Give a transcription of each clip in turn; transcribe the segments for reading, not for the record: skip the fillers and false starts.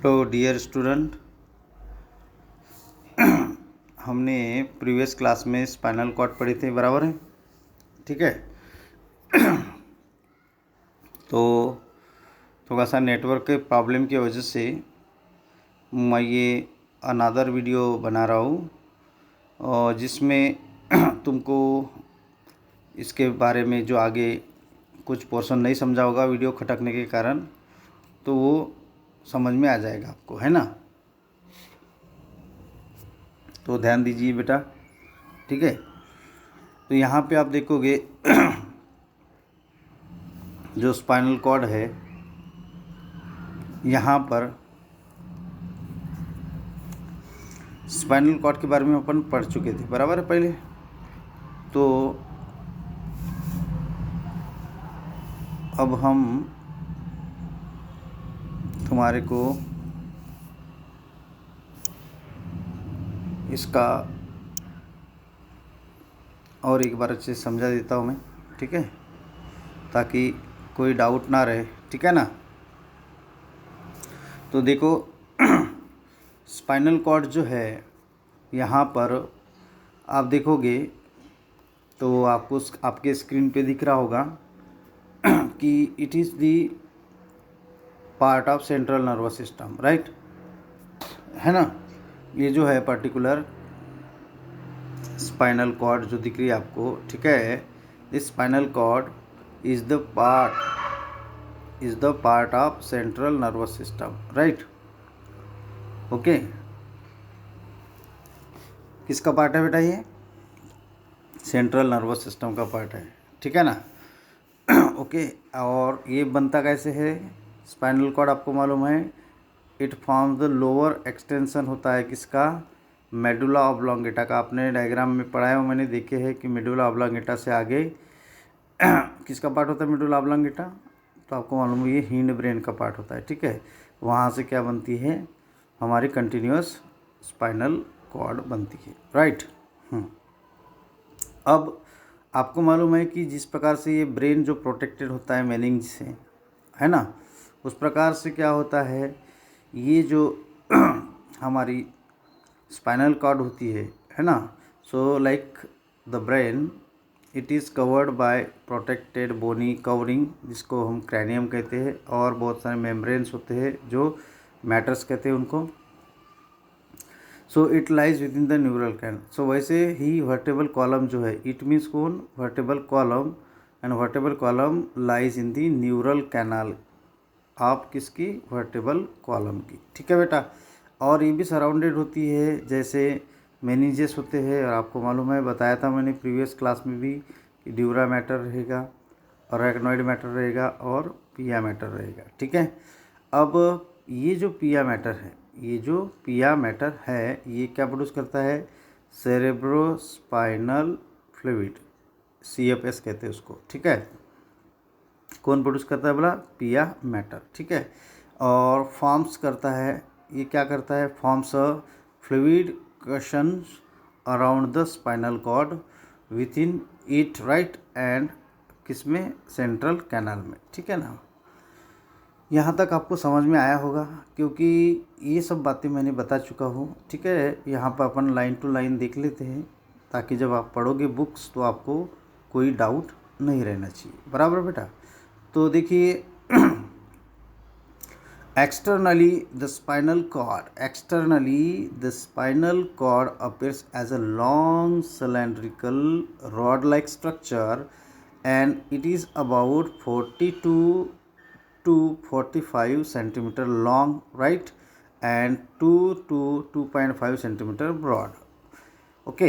Hello dear student. हमने previous class में spinal cord पढ़े थे, बराबर है? ठीक है। तो थोड़ा सा नेटवर्क के प्रॉब्लम की वजह से मैं ये अनदर वीडियो बना रहा हूँ, और जिसमें तुमको इसके बारे में जो आगे कुछ पोर्शन नहीं समझा होगा वीडियो खटकने के कारण, तो वो समझ में आ जाएगा आपको, है ना? तो ध्यान दीजिए बेटा, ठीक है। तो यहाँ पे आप देखोगे जो स्पाइनल कॉर्ड है, यहाँ पर स्पाइनल कॉर्ड के बारे में अपन पढ़ चुके थे, बराबर है पहले। तो अब हम तुम्हारे को इसका और एक बार अच्छे से समझा देता हूँ मैं, ठीक है, ताकि कोई डाउट ना रहे, ठीक है ना। तो देखो स्पाइनल कॉर्ड जो है, यहाँ पर आप देखोगे तो आपको आपके स्क्रीन पे दिख रहा होगा कि it is the part of central nervous system, right, है ना। ये जो है पर्टिकुलर स्पाइनल कॉर्ड जो दिख रही है आपको, ठीक है, this spinal cord is the part of central nervous system, right. Okay, किसका पार्ट है बेटा? ये सेंट्रल नर्वस सिस्टम का पार्ट है, ठीक है ना। ओके, और ये बनता कैसे है स्पाइनल कॉर्ड? आपको मालूम है, it forms the lower extension होता है किसका? मेडुला ऑब्लोंगेटा का। आपने डायग्राम में पढ़ा है, मैंने देखे है कि मेडुला ऑब्लोंगेटा से आगे किसका पार्ट होता है? Medulla oblongata. तो आपको मालूम है ये हिंड ब्रेन का पार्ट होता है, ठीक है। वहाँ से क्या बनती है? हमारी कंटिन्यूअस स्पाइनल कॉर्ड बनती है, राइट। अब आपको मालूम है कि जिस प्रकार से ये ब्रेन जो प्रोटेक्टेड होता है मेनिंज से, है ना, उस प्रकार से क्या होता है, ये जो हमारी स्पाइनल कॉर्ड होती है ना, so like the brain it is covered by protected bony covering, जिसको हम क्रैनियम कहते हैं, और बहुत सारे मेम्ब्रेन्स होते हैं जो मैटर्स कहते हैं उनको। So it lies within the neural canal. So वैसे ही वर्टेबल कॉलम जो है, इट मीन्स कौन? Vertebral column, and vertebral column lies in the neural canal. आप किसकी? वर्टेबल कॉलम की, ठीक है बेटा। और ये भी सराउंडेड होती है जैसे मेनिजेस होते हैं, और आपको मालूम है, बताया था मैंने प्रीवियस क्लास में भी कि ड्यूरा मैटर रहेगा, और अरेक्नॉइड मैटर रहेगा, और पिया मैटर रहेगा, ठीक है। अब ये जो पिया मैटर है, ये क्या प्रोड्यूस करता है? सेरेब्रोस्पाइनल फ्लूइड, CFS कहते हैं उसको, ठीक है। कौन प्रोड्यूस करता है बोला? पिया मैटर, ठीक है। और फॉर्म्स करता है, ये क्या करता है? Forms a fluid cushions around the spinal cord within it, right, and किसमें? सेंट्रल कैनाल में, ठीक है ना। यहाँ तक आपको समझ में आया होगा, क्योंकि ये सब बातें मैंने बता चुका हूँ, ठीक है। यहाँ पर अपन लाइन टू लाइन देख लेते हैं, ताकि जब आप पढ़ोगे बुक्स तो आपको कोई डाउट नहीं रहना चाहिए, बराबर बेटा। तो देखिए externally the spinal cord appears as a long cylindrical rod-like structure, and it is about 42 to 45 centimeter long, right, and 2 to 2.5 centimeter broad. Okay,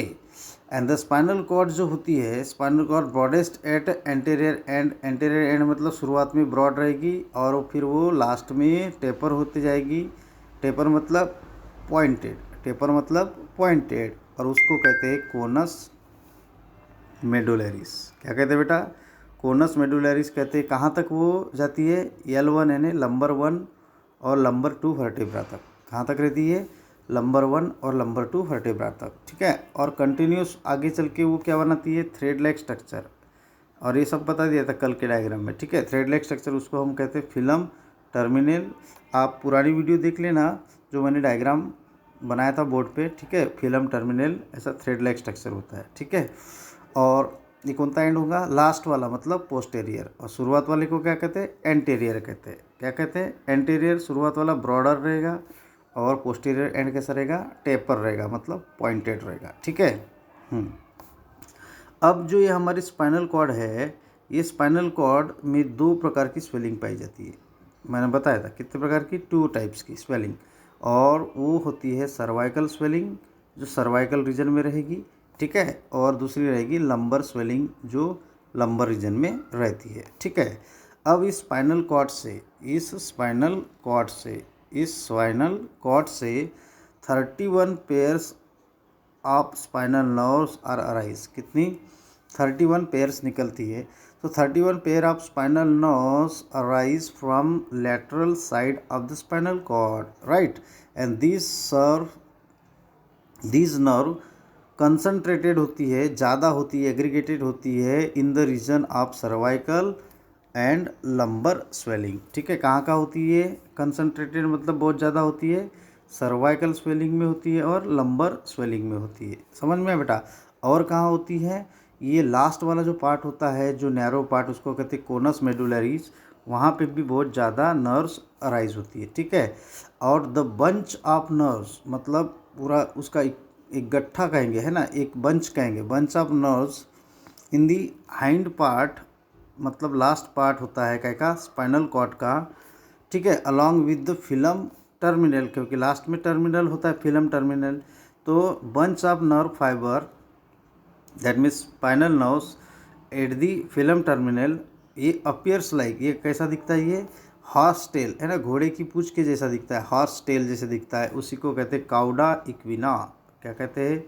and the spinal cord जो होती है, spinal cord broadest at anterior end मतलब शुरुआत में broad रहेगी, और फिर वो लास्ट में टेपर होती जाएगी। टेपर मतलब पॉइंटेड, और उसको कहते हैं कोनस मेडुलरिस। क्या कहते हैं बेटा? कोनस मेडुलरिस कहते हैं। कहाँ तक वो जाती है? L1 यानी लंबर 1 और लंबर 2 वर्टेब्रा तक। कहाँ तक रहती है? लंबर 1 और लंबर 2 वर्टेब्रा तक, ठीक है। और कंटिन्यूस आगे चल के वो क्या बनाती है? थ्रेड लाइक स्ट्रक्चर, और ये सब बता दिया था कल के डायग्राम में, ठीक है। थ्रेड लाइक स्ट्रक्चर उसको हम कहते हैं फिल्म टर्मिनल, आप पुरानी वीडियो देख लेना जो मैंने डायग्राम बनाया था बोर्ड पे, ठीक है। फिल्म टर्मिनल ऐसा थ्रेड लाइक स्ट्रक्चर होता है, ठीक है। और ये कौन सा एंड होगा? लास्ट वाला मतलब पोस्टेरियर, और शुरुआत वाले को क्या कहते हैं? एंटीरियर कहते हैं। क्या कहते हैं? एंटीरियर। शुरुआत वाला ब्रॉडर रहेगा और पोस्टीरियर एंड कैसा रहेगा? टेपर रहेगा, मतलब पॉइंटेड रहेगा, ठीक है। अब जो ये हमारी स्पाइनल कॉर्ड है, ये स्पाइनल कॉर्ड में 2 प्रकार की स्वेलिंग पाई जाती है। मैंने बताया था कितने प्रकार की? 2 टाइप्स की स्वेलिंग, और वो होती है सर्वाइकल स्वेलिंग जो सर्वाइकल रीजन में रहेगी, ठीक है, और दूसरी रहेगी लंबर स्वेलिंग जो लंबर रीजन में रहती है, ठीक है। अब इस स्पाइनल कॉर्ड से 31 pairs of spinal nerves are arise. कितनी? 31 पेयर्स निकलती है। तो 31 pair of spinal nerves arise from lateral side of the spinal cord, right, and this nerve concentrated होती है, ज़्यादा होती है, एग्रीगेटेड होती है in the region of cervical and lumbar swelling, ठीक है। कहाँ होती है कंसंट्रेटेड? मतलब बहुत ज़्यादा होती है, सर्वाइकल स्वेलिंग में होती है और लंबर स्वेलिंग में होती है। समझ में बेटा? और कहाँ होती है? ये लास्ट वाला जो पार्ट होता है, जो नैरो पार्ट, उसको कहते हैं कोनस मेडुलरीज, वहाँ पे भी बहुत ज़्यादा नर्व्स अराइज होती है, ठीक है। और द बंच ऑफ नर्व्स, मतलब पूरा उसका एक गट्ठा कहेंगे, है ना, एक बंच कहेंगे, bunch of nerves in the hind part, मतलब लास्ट पार्ट होता है क्या का? स्पाइनल कॉर्ड का, ठीक है, along with the film terminal, क्योंकि लास्ट में टर्मिनल होता है, फिल्म टर्मिनल। तो bunch of nerve fibre that means spinal nerves at the film terminal, ये अपीयर्स लाइक, ये कैसा दिखता है? ये हॉर्स टेल, है ना, घोड़े की पूंछ के जैसा दिखता है, हॉर्स टेल जैसे दिखता है, उसी को कहते हैं काउडा इक्विना। क्या कहते हैं?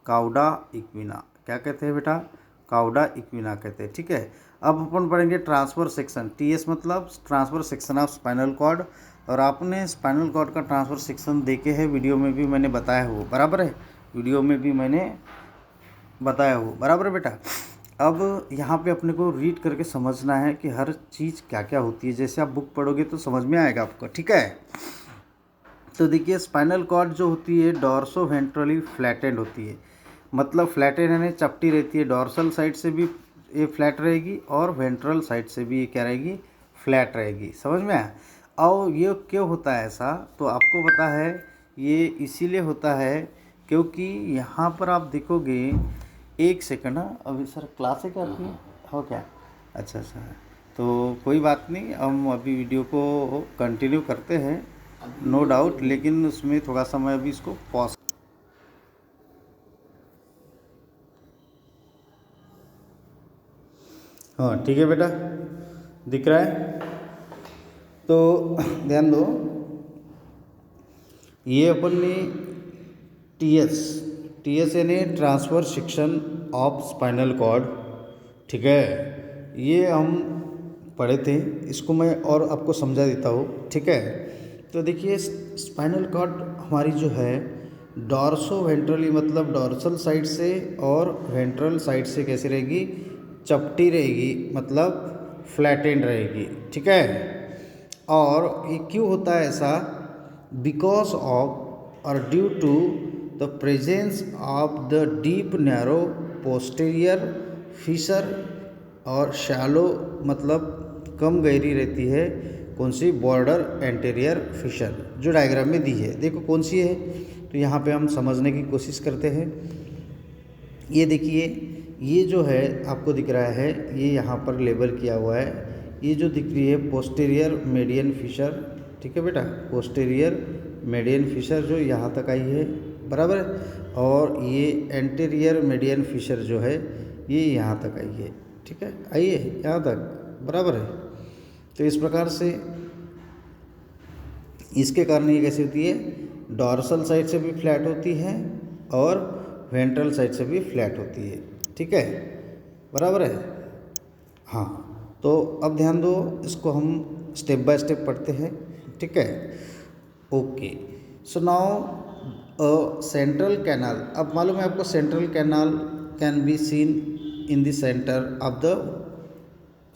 Cauda equina. क्या कहते हैं बेटा? काउडा इक्विना कहते हैं, ठीक है। अब अपन पढ़ेंगे ट्रांसफर सेक्शन। टीएस मतलब transfer section of spinal cord, और आपने स्पाइनल कॉर्ड का ट्रांसफर सेक्शन देखे है, वीडियो में भी मैंने बताया हो, बराबर है, वीडियो में भी मैंने बताया हो, बराबर है बेटा। अब यहाँ पे अपने को रीड करके समझना है कि हर चीज़ क्या क्या होती है, जैसे आप बुक पढ़ोगे तो समझ में आएगा आपको, ठीक है। तो देखिए स्पाइनल कॉर्ड जो होती है डॉर्सो वेंट्रली फ्लैटेंड होती है, मतलब फ्लैटेंड यानी चपटी रहती है, डॉर्सल साइड से भी ये फ्लैट रहेगी और वेंट्रल साइड से भी ये क्या रहेगी? फ्लैट रहेगी। समझ में आया? और ये क्यों होता है ऐसा? तो आपको पता है ये इसीलिए होता है क्योंकि यहाँ पर आप देखोगे, एक सेकंड, अभी सर क्लास है क्या आपकी? हो क्या? अच्छा, तो कोई बात नहीं, हम अभी वीडियो को कंटिन्यू करते हैं, नो डाउट, लेकिन उसमें थोड़ा समय अभी इसको पॉज। हाँ ठीक है बेटा, दिख रहा है? तो ध्यान दो, ये अपन ने टीएस यानी transfer section of spinal cord, ठीक है, ये हम पढ़े थे, इसको मैं और आपको समझा देता हूँ, ठीक है। तो देखिए स्पाइनल कॉर्ड हमारी जो है डॉर्सो वेंट्रली, मतलब डॉर्सल साइड से और वेंट्रल साइड से कैसी रहेगी? चपटी रहेगी, मतलब फ्लैटेंड रहेगी, ठीक है। और ये क्यों होता है ऐसा? बिकॉज ऑफ और due to the presence of the deep narrow posterior fissure और शैलो, मतलब कम गहरी रहती है, कौन सी? बॉर्डर एंटीरियर फिशर, जो डायग्राम में दी है, देखो कौन सी है। तो यहाँ पे हम समझने की कोशिश करते हैं। ये देखिए, ये जो है आपको दिख रहा है, ये यहाँ पर लेबल किया हुआ है, ये जो दिख रही है पोस्टीरियर मेडियन फिशर, ठीक है बेटा, पोस्टीरियर मेडियन फिशर जो यहाँ तक आई है, बराबर है, और ये एंटीरियर मेडियन फिशर जो है ये यहाँ तक आई है, ठीक है, आई है यहाँ तक, बराबर है। तो इस प्रकार से इसके कारण ये कैसी होती है? डॉर्सल साइड से भी फ्लैट होती है और वेंट्रल साइड से भी फ्लैट होती है, ठीक है, बराबर है। हाँ, तो अब ध्यान दो, इसको हम स्टेप बाय स्टेप पढ़ते हैं, ठीक है। Okay, so now central canal, अब मालूम है आपको central canal can be seen in the centre of the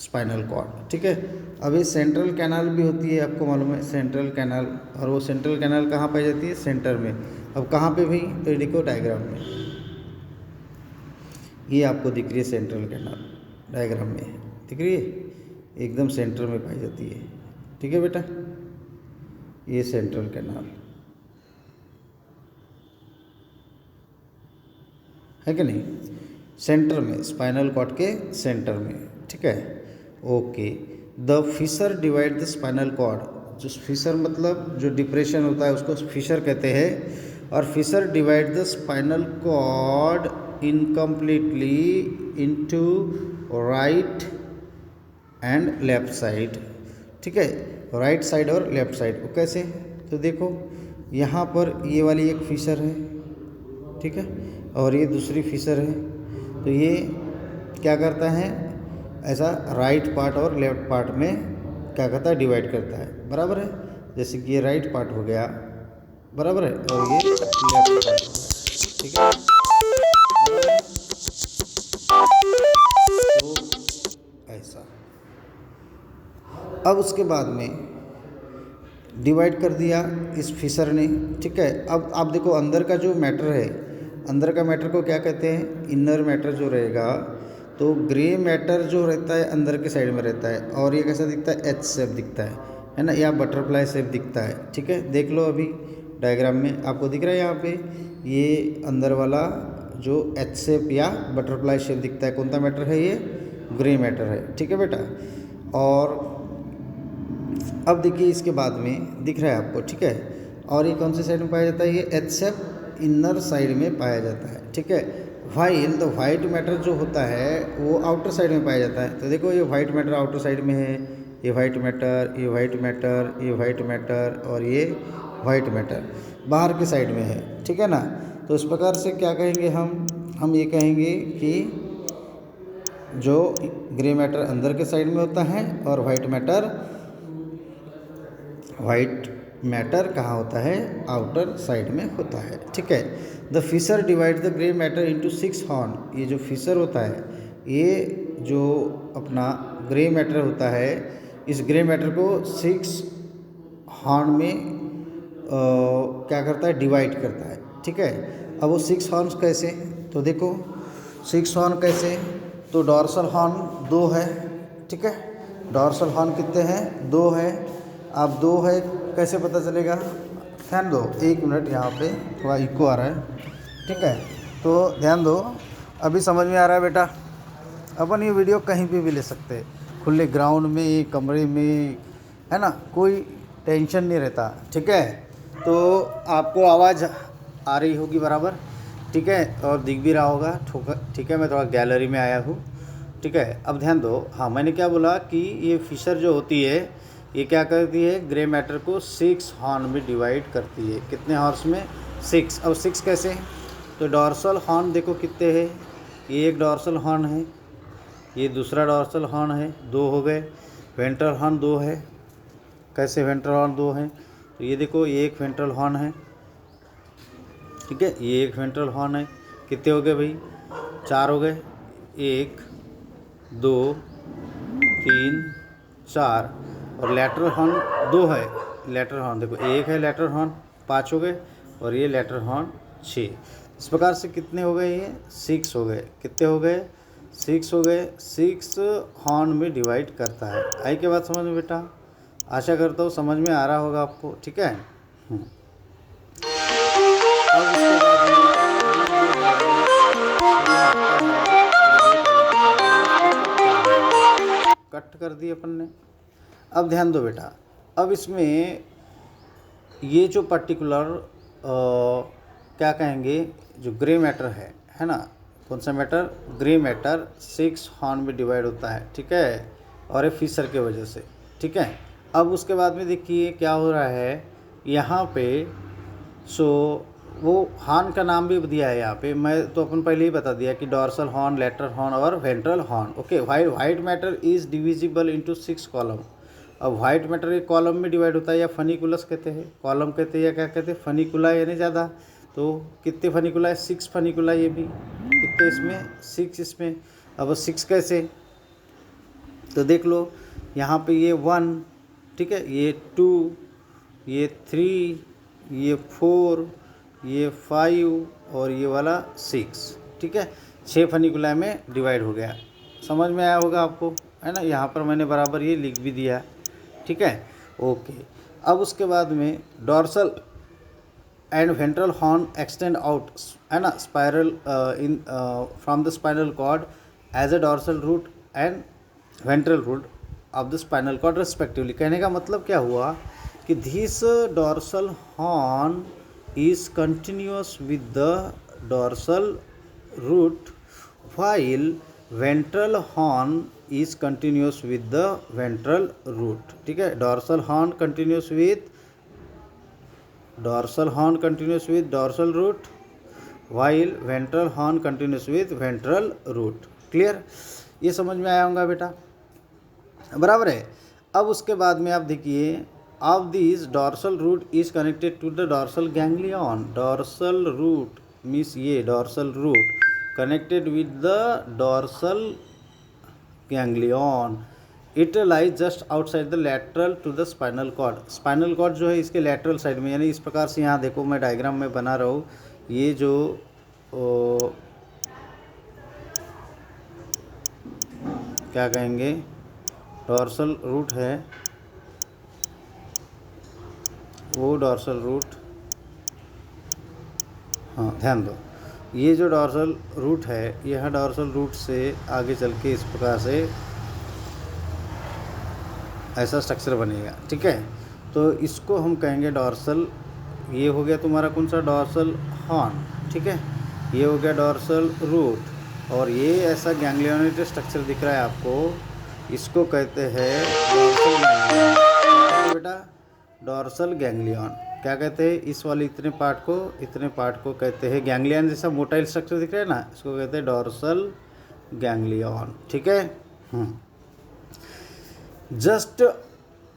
spinal cord, ठीक है। अब ये सेंट्रल कैनाल भी होती है, आपको मालूम है सेंट्रल कैनाल, और वो सेंट्रल कैनाल कहाँ पाई जाती है? सेंटर में। अब कहाँ पे भाई? तो ये देखो डायग्राम में, ये आपको दिख रही है सेंट्रल कैनाल, डायग्राम में दिख रही है, एकदम सेंटर में पाई जाती है। ठीक है बेटा, ये सेंट्रल कैनाल है कि नहीं? सेंटर में, स्पाइनल कॉर्ड के सेंटर में। ठीक है, okay. The fissure divide the spinal cord, जो फिशर मतलब जो डिप्रेशन होता है उसको फिशर कहते हैं, और fissure divide the spinal cord incompletely into right and left side. ठीक है, राइट साइड और लेफ्ट साइड को कैसे? तो देखो यहाँ पर ये वाली एक फिशर है, ठीक है, और ये दूसरी फिशर है, तो ये क्या करता है? ऐसा राइट पार्ट और लेफ्ट पार्ट में क्या करता है? डिवाइड करता है, बराबर है। जैसे कि ये राइट पार्ट हो गया, बराबर है, और ये लेफ्ट पार्ट हो गया। ठीक है, तो ऐसा। अब उसके बाद में डिवाइड कर दिया इस फिशर ने। ठीक है, अब आप देखो अंदर का जो मैटर है, अंदर का मैटर को क्या कहते हैं? इनर मैटर जो रहेगा, तो ग्रे मैटर जो रहता है अंदर के साइड में रहता है, और ये कैसा दिखता है? एच शेप दिखता है ना, या बटरफ्लाई शेप दिखता है। ठीक है, देख लो अभी डायग्राम में आपको दिख रहा है, यहाँ पे ये अंदर वाला जो एच शेप या बटरफ्लाई शेप दिखता है, कौन सा मैटर है? ये ग्रे मैटर है। ठीक है बेटा, और अब देखिए इसके बाद में दिख रहा है आपको, ठीक है, और ये कौन सी साइड में पाया जाता है? ये एच शेप इनर साइड में पाया जाता है। ठीक है, वाइल द वाइट मैटर जो होता है वो आउटर साइड में पाया जाता है। तो देखो ये वाइट मैटर आउटर साइड में है, ये वाइट मैटर, ये वाइट मैटर, ये वाइट मैटर, और ये वाइट मैटर बाहर के साइड में है। ठीक है ना, तो इस प्रकार से क्या कहेंगे हम ये कहेंगे कि जो ग्रे मैटर अंदर के साइड में होता है, और वाइट मैटर कहाँ होता है? आउटर साइड में होता है। ठीक है, the fissure divide the grey matter into 6 horn. ये जो फिशर होता है, ये जो अपना ग्रे मैटर होता है, इस ग्रे मैटर को 6 हॉर्न में क्या करता है? डिवाइड करता है। ठीक है, अब वो 6 हॉर्न्स कैसे? तो देखो 6 हॉर्न कैसे? तो डॉर्सल हॉर्न 2 है। ठीक है, डॉर्सल हॉर्न कितने हैं? 2 है। अब 2 है, कैसे पता चलेगा? ध्यान दो, 1 मिनट, यहाँ पे थोड़ा इको आ रहा है। ठीक है, तो ध्यान दो, अभी समझ में आ रहा है बेटा? अपन ये वीडियो कहीं पे भी ले सकते हैं, खुले ग्राउंड में, कमरे में, है ना, कोई टेंशन नहीं रहता। ठीक है, तो आपको आवाज़ आ रही होगी बराबर, ठीक है, और दिख भी रहा होगा। ठीक है, मैं थोड़ा गैलरी में आया हूँ। ठीक है, अब ध्यान दो, हाँ मैंने क्या बोला कि ये फिशर जो होती है, ये क्या करती है? ग्रे मैटर को 6 हॉर्न में डिवाइड करती है। कितने हॉर्न्स में? 6। अब 6 कैसे? तो डॉर्सल हॉर्न देखो कितने हैं, ये एक डॉर्सल हॉर्न है, ये दूसरा डॉर्सल हॉर्न है, 2 हो गए। वेंट्रल हॉर्न 2 है। कैसे वेंट्रल हॉर्न 2 हैं? तो ये देखो, ये एक वेंट्रल हॉर्न है। ठीक है, ये एक वेंट्रल हॉर्न है। कितने हो गए भाई? 4 हो गए। 1 2 3 4, और लैटरल हॉर्न 2 है। लैटरल हॉर्न देखो, 1 है लैटरल हॉर्न, 5 हो गए, और ये लैटरल हॉर्न 6। इस प्रकार से कितने हो गए? ये 6 हो गए। कितने हो गए? 6 हो गए। 6 हॉर्न में डिवाइड करता है। आई के बात समझ में बेटा? आशा करता हूँ समझ में आ रहा होगा आपको। ठीक है, अब उसके बाद कट कर दी अपन ने। अब ध्यान दो बेटा, अब इसमें ये जो पर्टिकुलर क्या कहेंगे, जो ग्रे मैटर है ना, कौन सा मैटर? ग्रे मैटर 6 हॉर्न में डिवाइड होता है। ठीक है, और ये फिशर के वजह से। ठीक है, अब उसके बाद में देखिए क्या हो रहा है यहाँ पे। सो वो हॉर्न का नाम भी दिया है यहाँ पे, मैं तो अपन पहले ही बता दिया कि डॉर्सल हॉर्न, लैटरल हॉर्न और ventral horn. Okay, white matter is divisible into 6 column. अब वाइट मैटर एक कॉलम में डिवाइड होता है, या फनिकुलस कहते हैं, कॉलम कहते हैं, या क्या कहते हैं? फनिकुला, यानी ज़्यादा। तो कितने फनिकुला है? 6 फनिकुला। ये भी कितने इसमें? 6 इसमें। अब 6 कैसे? तो देख लो, यहाँ पे ये 1, ठीक है, ये 2, ये 3, ये 4, ये 5 और ये वाला 6, ठीक है। 6 फनिकुलाई में डिवाइड हो गया। समझ में आया होगा आपको, है ना। यहाँ पर मैंने बराबर ये लिख भी दिया, ठीक है। ओके, अब उसके बाद में dorsal and ventral horn extend out, है ना, spiral in from the spinal cord as a dorsal root and ventral root of the spinal cord respectively. कहने का मतलब क्या हुआ कि this dorsal horn is continuous with the dorsal root while ventral horn is continuous with the ventral root, ठीक है। dorsal horn continuous with dorsal root while ventral horn continuous with ventral root। Clear, ये समझ में आया होगा बेटा, बराबर है। अब उसके बाद में आप देखिए, of this dorsal root is connected to the dorsal ganglion. Dorsal root means ये dorsal root connected with the dorsal ganglion, it lies just outside the lateral to the spinal cord। spinal cord जो है इसके lateral side में, यानी इस प्रकार से यहाँ देखो मैं डायग्राम में बना रहा हूँ। ये जो क्या कहेंगे डॉर्सल रूट है, वो डॉर्सल रूट, हाँ ध्यान दो, ये जो डॉर्सल रूट है, यह डॉर्सल रूट से आगे चल के इस प्रकार से ऐसा स्ट्रक्चर बनेगा, ठीक है। तो इसको हम कहेंगे डॉर्सल, ये हो गया तुम्हारा कौन सा डॉर्सल हॉर्न, ठीक है, ये हो गया डॉर्सल रूट, और ये ऐसा गैंग्लियोनेटेड स्ट्रक्चर दिख रहा है आपको, इसको कहते हैं बेटा डॉर्सल गैंग्लियन। क्या कहते हैं इस वाले इतने पार्ट को कहते हैं गैंग्लियन, जैसा मोटाइल स्ट्रक्चर दिख रहा है ना, इसको कहते हैं डॉर्सल गैंग्लियन, ठीक है। Just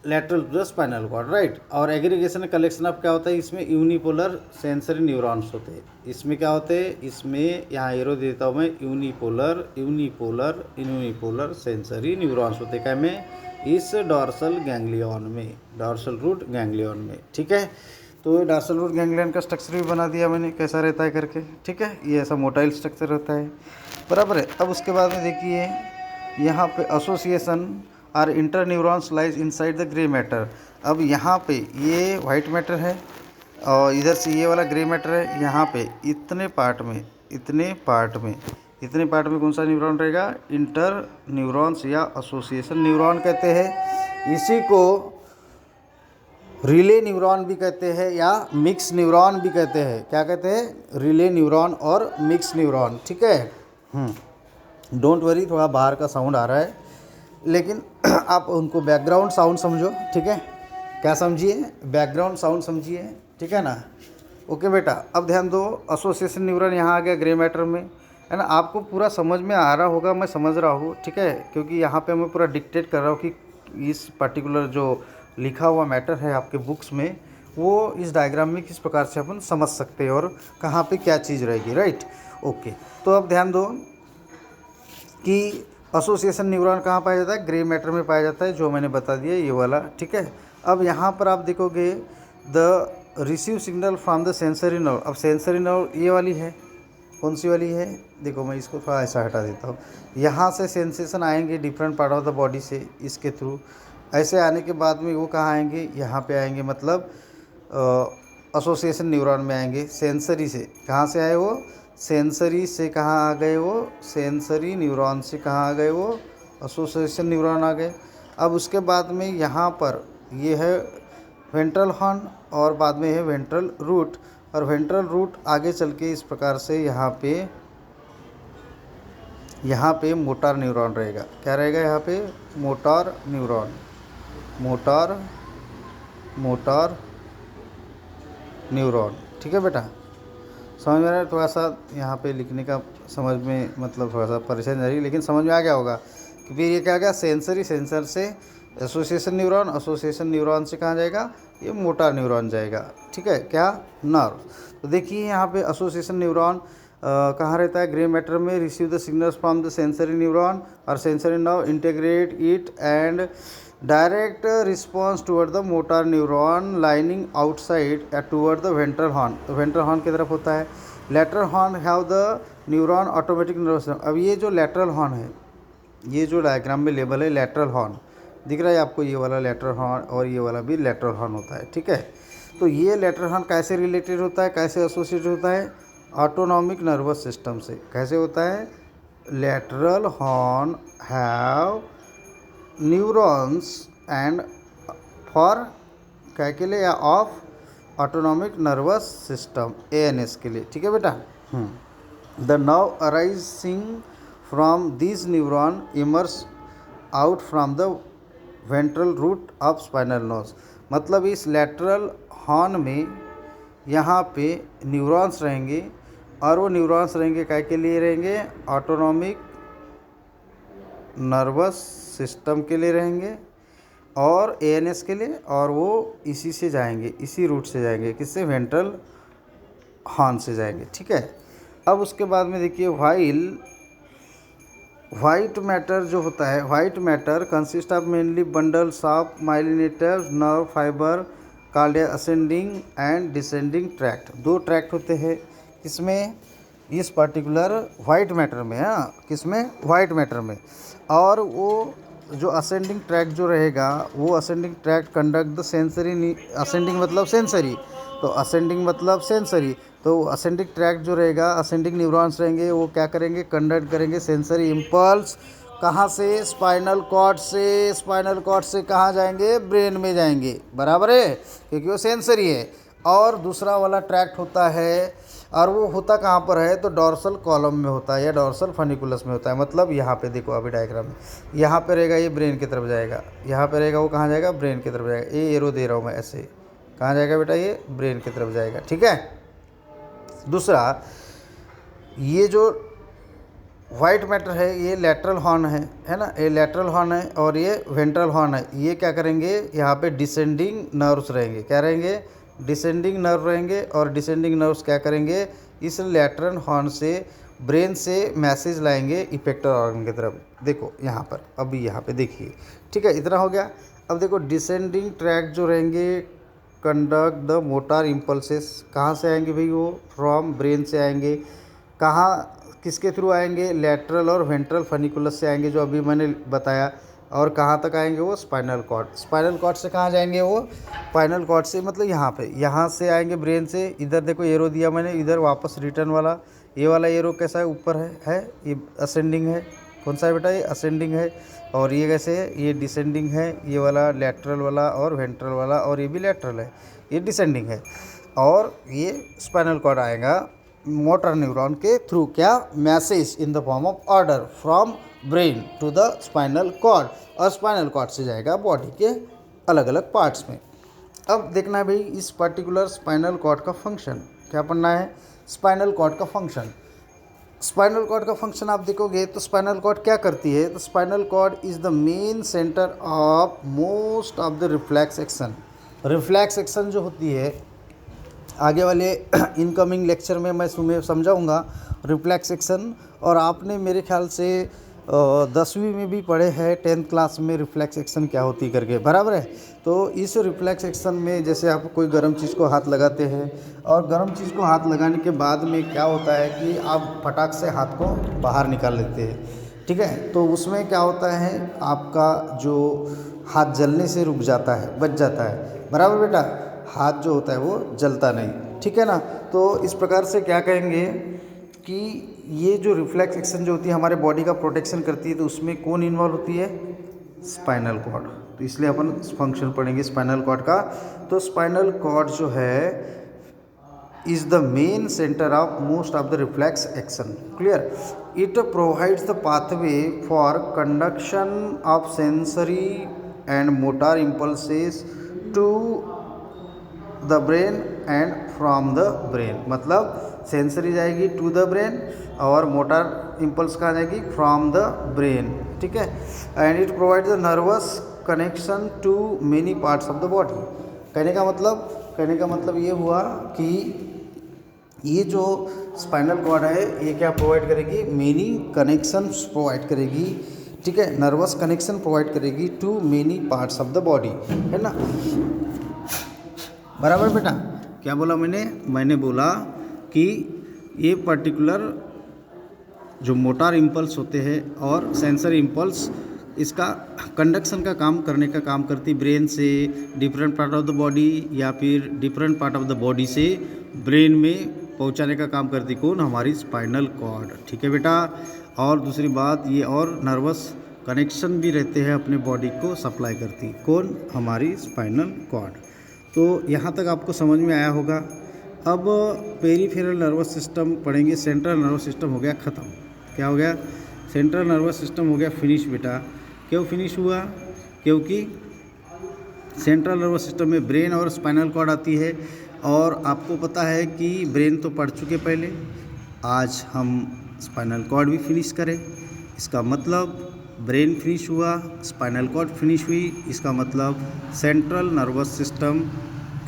lateral to the spinal cord, right. और एग्रीगेशन कलेक्शन ऑफ क्या होता है, इसमें यूनिपोलर सेंसरी न्यूरॉन्स होते हैं। इसमें क्या होते हैं, इसमें यहाँ एरो देता हूँ मैं, यूनिपोलर सेंसरी न्यूरॉन्स होते हैं। क्या में, इस डॉर्सल गैंग्लियन में, डॉर्सल रूट गैंग्लियन में, ठीक है। तो डॉर्सल रूट गैंग्लियन का स्ट्रक्चर भी बना दिया मैंने, कैसा रहता है करके, ठीक है। ये ऐसा मोटाइल स्ट्रक्चर रहता है, बराबर है। अब उसके बाद में देखिए, यहाँ पे association or interneurons lies inside the grey matter. अब यहाँ पे ये वाइट मैटर है और इधर से ये वाला ग्रे मैटर है। यहाँ पे इतने पार्ट में कौन सा न्यूरॉन रहेगा, इंटर न्यूरॉन्स या एसोसिएशन न्यूरॉन कहते हैं। इसी को रिले न्यूरॉन भी कहते हैं या मिक्स न्यूरॉन भी कहते हैं। क्या कहते हैं, रिले न्यूरॉन और मिक्स न्यूरॉन, ठीक है। डोंट वरी, थोड़ा बाहर का साउंड आ रहा है, लेकिन आप उनको बैकग्राउंड साउंड समझो, ठीक है। क्या समझिए, बैकग्राउंड साउंड समझिए, ठीक है ना। ओके बेटा, अब ध्यान दो, एसोसिएशन न्यूरॉन यहाँ आ गया ग्रे मैटर में, है ना। आपको पूरा समझ में आ रहा होगा, मैं समझ रहा हूँ, ठीक है, क्योंकि यहाँ पे मैं पूरा डिक्टेट कर रहा हूँ कि इस पर्टिकुलर जो लिखा हुआ मैटर है आपके बुक्स में, वो इस डायग्राम में किस प्रकार से अपन समझ सकते हैं और कहाँ पे क्या चीज़ रहेगी, राइट। ओके, तो अब ध्यान दो कि एसोसिएशन न्यूरॉन कहाँ पाया जाता है, ग्रे मैटर में पाया जाता है, जो मैंने बता दिया ये वाला, ठीक है। अब यहाँ पर आप देखोगे the receive signal from the sensory nerve. अब सेंसरी नर्व ये वाली है, कौन सी वाली है, देखो मैं इसको थोड़ा ऐसा हटा देता हूँ। यहाँ से सेंसेशन आएंगे different part of the body से, इसके थ्रू ऐसे आने के बाद में वो कहाँ आएंगे, यहाँ पे आएंगे, मतलब एसोसिएशन न्यूरॉन में आएंगे। सेंसरी से कहाँ से आए वो, सेंसरी से कहाँ आ गए वो, सेंसरी न्यूरॉन से कहाँ आ गए वो, एसोसिएशन न्यूरॉन आ गए। अब उसके बाद में यहाँ पर ये है वेंट्रल हॉर्न और बाद में है वेंट्रल रूट, और वेंट्रल रूट आगे चल के इस प्रकार से यहाँ पे मोटार न्यूरॉन रहेगा। क्या रहेगा यहाँ पे, मोटार न्यूरॉन, मोटार न्यूरॉन, ठीक है बेटा। समझ में आ रहा है, थोड़ा सा यहाँ पे लिखने का समझ में मतलब थोड़ा सा परेशानी आ रही है, लेकिन समझ में आ गया होगा कि फिर ये क्या गया, सेंसरी, सेंसर से एसोसिएशन न्यूरॉन, एसोसिएशन न्यूरॉन से कहाँ जाएगा, ये मोटार न्यूरॉन जाएगा, ठीक है, क्या, नर्व। तो देखिए यहाँ पे एसोसिएशन न्यूरॉन कहाँ रहता है, ग्रे मैटर में, receive the signals from the sensory neuron और sensory nerve integrate it and direct response toward the motor neuron lining outside toward the ventral horn, तो वेंट्रल हॉर्न की तरफ होता है। Lateral horn have the neuron automatic nervous system. अब ये जो lateral horn है, ये जो डायग्राम में लेबल है लेटरल हॉर्न, दिख रहा है आपको, ये वाला लेटरल हॉर्न और ये वाला भी लेटरल हॉर्न होता है, ठीक है। तो ये लेटरल हॉर्न कैसे रिलेटेड होता है, कैसे एसोसिएटेड होता है, ऑटोनॉमिक नर्वस सिस्टम से। कैसे होता है, lateral horn have neurons and for क्या के लिए, या of autonomic nervous system, ANS के लिए, ठीक है बेटा। The nerve arising from this neuron emerges out from the ventral root of spinal nerves. मतलब इस लेटरल हॉर्न में यहाँ पे न्यूरॉन्स रहेंगे, और वो न्यूरॉन्स रहेंगे क्या के लिए रहेंगे, ऑटोनॉमिक नर्वस सिस्टम के लिए रहेंगे और एएनएस के लिए, और वो इसी से जाएंगे, इसी रूट से जाएंगे, किससे, वेंट्रल हॉर्न से जाएंगे, ठीक है। अब उसके बाद में देखिए, वाइट मैटर जो होता है, white matter consist of mainly bundles of myelinated nerve fibre called ascending and descending tract. दो ट्रैक्ट होते हैं किसमें, इस पर्टिकुलर वाइट मैटर में, हाँ किसमें, वाइट मैटर में। और वो जो असेंडिंग ट्रैक्ट जो रहेगा, वो ascending tract conduct the sensory, ascending मतलब सेंसरी, तो असेंडिंग मतलब सेंसरी, तो असेंडिंग ट्रैक्ट जो रहेगा, असेंडिंग न्यूरॉन्स रहेंगे, वो क्या करेंगे, कंडक्ट करेंगे सेंसरी इम्पल्स, कहाँ से, स्पाइनल कॉर्ड से। स्पाइनल कॉर्ड से कहाँ जाएंगे, ब्रेन में जाएंगे, बराबर है, क्योंकि वो सेंसरी है। और दूसरा वाला ट्रैक्ट होता है, और वो होता कहाँ पर है, तो डॉर्सल कॉलम में होता है या डॉर्सल फनिकुलस में होता है। मतलब यहाँ पे देखो अभी डायग्राम में, यहाँ पे रहेगा, ये ब्रेन की तरफ जाएगा, यहाँ पे रहेगा, वो कहाँ जाएगा, ब्रेन की तरफ जाएगा। ये एरो दे रहा हूँ मैं ऐसे, कहाँ जाएगा बेटा, ये ब्रेन की तरफ जाएगा, ठीक है। दूसरा, ये जो वाइट मैटर है, ये लेटरल हॉर्न है ना, ये लेटरल हॉर्न है, और ये वेंट्रल हॉर्न है। ये क्या करेंगे, यहाँ पे डिसेंडिंग नर्व्स रहेंगे, क्या रहेंगे, डिसेंडिंग नर्व रहेंगे, और डिसेंडिंग नर्व्स क्या करेंगे, इस लेटरल हॉर्न से ब्रेन से मैसेज लाएंगे इफेक्टर ऑर्गन की तरफ। देखो यहाँ पर, अभी यहाँ पे देखिए, ठीक है, इतना हो गया। अब देखो डिसेंडिंग ट्रैक जो रहेंगे कंडक्ट द मोटर इम्पल्सेस, कहाँ से आएंगे भाई, वो फ्रॉम ब्रेन से आएंगे। कहाँ, किसके थ्रू आएंगे, लेटरल और वेंट्रल फनिकुलस से आएंगे, जो अभी मैंने बताया। और कहाँ तक आएंगे, वो स्पाइनल कॉर्ड। स्पाइनल कॉर्ड से कहाँ जाएंगे, वो स्पाइनल कॉर्ड से मतलब यहाँ पे, यहाँ से आएंगे ब्रेन से। इधर देखो एरो दिया मैंने, इधर वापस रिटर्न वाला, ये वाला एरो कैसा है, ऊपर है ये असेंडिंग है। कौन सा है बेटा, ये असेंडिंग है। और ये कैसे है, ये डिसेंडिंग है, ये वाला लेटरल वाला और वेंट्रल वाला, और ये भी लेटरल है, ये डिसेंडिंग है। और ये स्पाइनल कॉर्ड आएगा मोटर न्यूरॉन के थ्रू, क्या, message in the form of order from brain to the spinal cord, और स्पाइनल कॉर्ड से जाएगा बॉडी के अलग अलग पार्ट्स में। अब देखना है भाई इस पर्टिकुलर स्पाइनल कॉर्ड का फंक्शन, क्या पढ़ना है, स्पाइनल कॉर्ड का फंक्शन। स्पाइनल कॉर्ड का फंक्शन आप देखोगे तो स्पाइनल कॉर्ड क्या करती है, तो spinal cord is the main centre of most of the reflex action. Reflex action जो होती है, आगे वाले इनकमिंग लेक्चर में मैं तुम्हें समझाऊंगा रिफ्लेक्स एक्शन। और आपने मेरे ख्याल से 10वीं में भी पढ़े हैं, 10th क्लास में रिफ्लेक्स एक्शन क्या होती करके, बराबर है। तो इस रिफ्लेक्स एक्शन में जैसे आप कोई गर्म चीज़ को हाथ लगाते हैं, और गर्म चीज़ को हाथ लगाने के बाद में क्या होता है कि आप फटाक से हाथ को बाहर निकाल लेते हैं, ठीक है। तो उसमें क्या होता है, आपका जो हाथ जलने से रुक जाता है, बच जाता है, बराबर बेटा, हाथ जो होता है वो जलता नहीं, ठीक है ना। तो इस प्रकार से क्या कहेंगे कि ये जो रिफ्लेक्स एक्शन जो होती है हमारे बॉडी का प्रोटेक्शन करती है, तो उसमें कौन इन्वॉल्व होती है, स्पाइनल कॉर्ड। तो इसलिए अपन फंक्शन पढ़ेंगे स्पाइनल कॉर्ड का। तो स्पाइनल कॉर्ड जो है is the main centre of most of the reflex action, clear. It provides the pathway for conduction of sensory and motor impulses to the brain and from the brain. मतलब sensory जाएगी to the brain, और motor impulse कहाँ जाएगी, from the brain, ठीक है। And it provide the nervous connection to many parts of the body. कहने का मतलब ये हुआ कि ये जो स्पाइनल कॉर्ड है ये क्या प्रोवाइड करेगी, मेनी कनेक्शंस प्रोवाइड करेगी, ठीक है, नर्वस कनेक्शन प्रोवाइड करेगी to many parts of the body, है ना। बराबर बेटा, क्या बोला मैंने बोला कि ये पर्टिकुलर जो मोटार इम्पल्स होते हैं और सेंसर इम्पल्स, इसका कंडक्शन का काम करने का काम करती ब्रेन से different part of the body या फिर different part of the body से ब्रेन में पहुंचाने का काम करती कौन, हमारी स्पाइनल कॉर्ड। ठीक है बेटा। और दूसरी बात ये और नर्वस कनेक्शन भी रहते हैं अपने बॉडी को सप्लाई करती कौन, हमारी स्पाइनल कॉर्ड। तो यहाँ तक आपको समझ में आया होगा। अब पेरीफेरल नर्वस सिस्टम पढ़ेंगे। सेंट्रल नर्वस सिस्टम हो गया ख़त्म। क्या हो गया, सेंट्रल नर्वस सिस्टम हो गया फिनिश बेटा। क्यों फिनिश हुआ, क्योंकि सेंट्रल नर्वस सिस्टम में ब्रेन और स्पाइनल कॉर्ड आती है। और आपको पता है कि ब्रेन तो पढ़ चुके पहले, आज हम स्पाइनल कॉर्ड भी फिनिश करें। इसका मतलब ब्रेन फिनिश हुआ, स्पाइनल कॉर्ड फिनिश हुई, इसका मतलब सेंट्रल नर्वस सिस्टम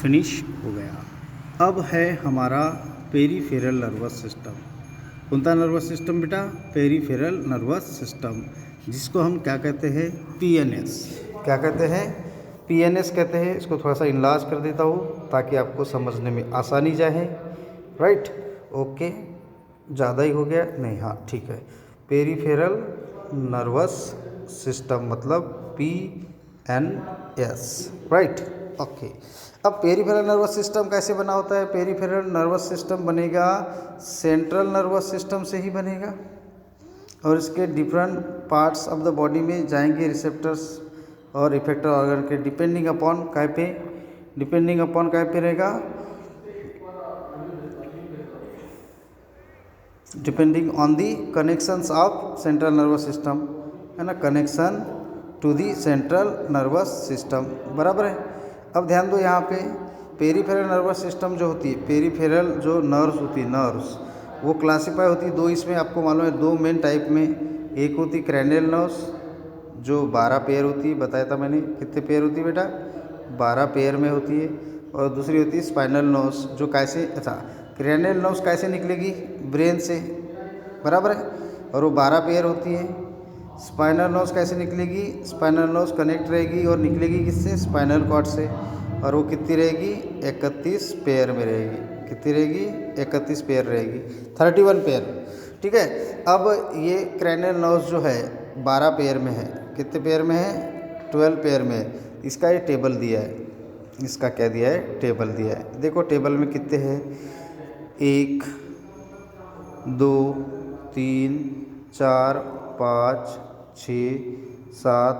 फिनिश हो गया। अब है हमारा पेरीफेरल नर्वस सिस्टम। कौन सा नर्वस सिस्टम बेटा, पेरीफेरल नर्वस सिस्टम, जिसको हम क्या कहते हैं, पीएनएस। क्या कहते हैं, पीएनएस कहते हैं। इसको थोड़ा सा इनलार्ज कर देता हूँ ताकि आपको समझने में आसानी जाए। राइट, ओके, ज़्यादा ही हो गया नहीं, हाँ ठीक है। पेरीफेरल नर्वस सिस्टम मतलब पीएनएस, राइट, ओके। अब पेरीफेरल नर्वस सिस्टम कैसे बना होता है, पेरीफेरल नर्वस सिस्टम बनेगा सेंट्रल नर्वस सिस्टम से ही बनेगा और इसके different parts of the body में जाएंगे रिसेप्टर्स और इफेक्टर ऑर्गन के, डिपेंडिंग अपॉन काय पे रहेगा, depending on the connections of central nervous system, है ना, connection to the central nervous system. बराबर है। अब ध्यान दो यहाँ पे, पेरीफेरल नर्वस सिस्टम जो होती है, पेरीफेरल जो नर्व्स होती है, नर्व्स वो क्लासीफाई होती है दो, इसमें आपको मालूम है दो मेन टाइप में। एक होती क्रेनियल नर्व्स जो 12 पेयर होती है, बताया था मैंने। कितने पेयर होती है बेटा, 12 पेयर में होती है। और दूसरी होती है स्पाइनल नर्व्स जो कैसे, अच्छा क्रेनियल नर्व्स कैसे निकलेगी, ब्रेन से, बराबर है, और वो 12 पेयर होती है। स्पाइनल नर्व्स कैसे निकलेगी, स्पाइनल नर्व्स कनेक्ट रहेगी और निकलेगी किससे, स्पाइनल कॉर्ड से, और वो कितनी रहेगी, 31 पेयर में रहेगी। कितनी रहेगी, 31 पेयर रहेगी, 31 पेयर। ठीक है। अब ये क्रेनियल नर्व्स जो है 12 पेयर में है, कितने पेयर में है, 12 पेयर में है। इसका ये टेबल दिया है, इसका क्या दिया है, टेबल दिया है। देखो टेबल में कितने हैं, 1 2 3 4 5 6 7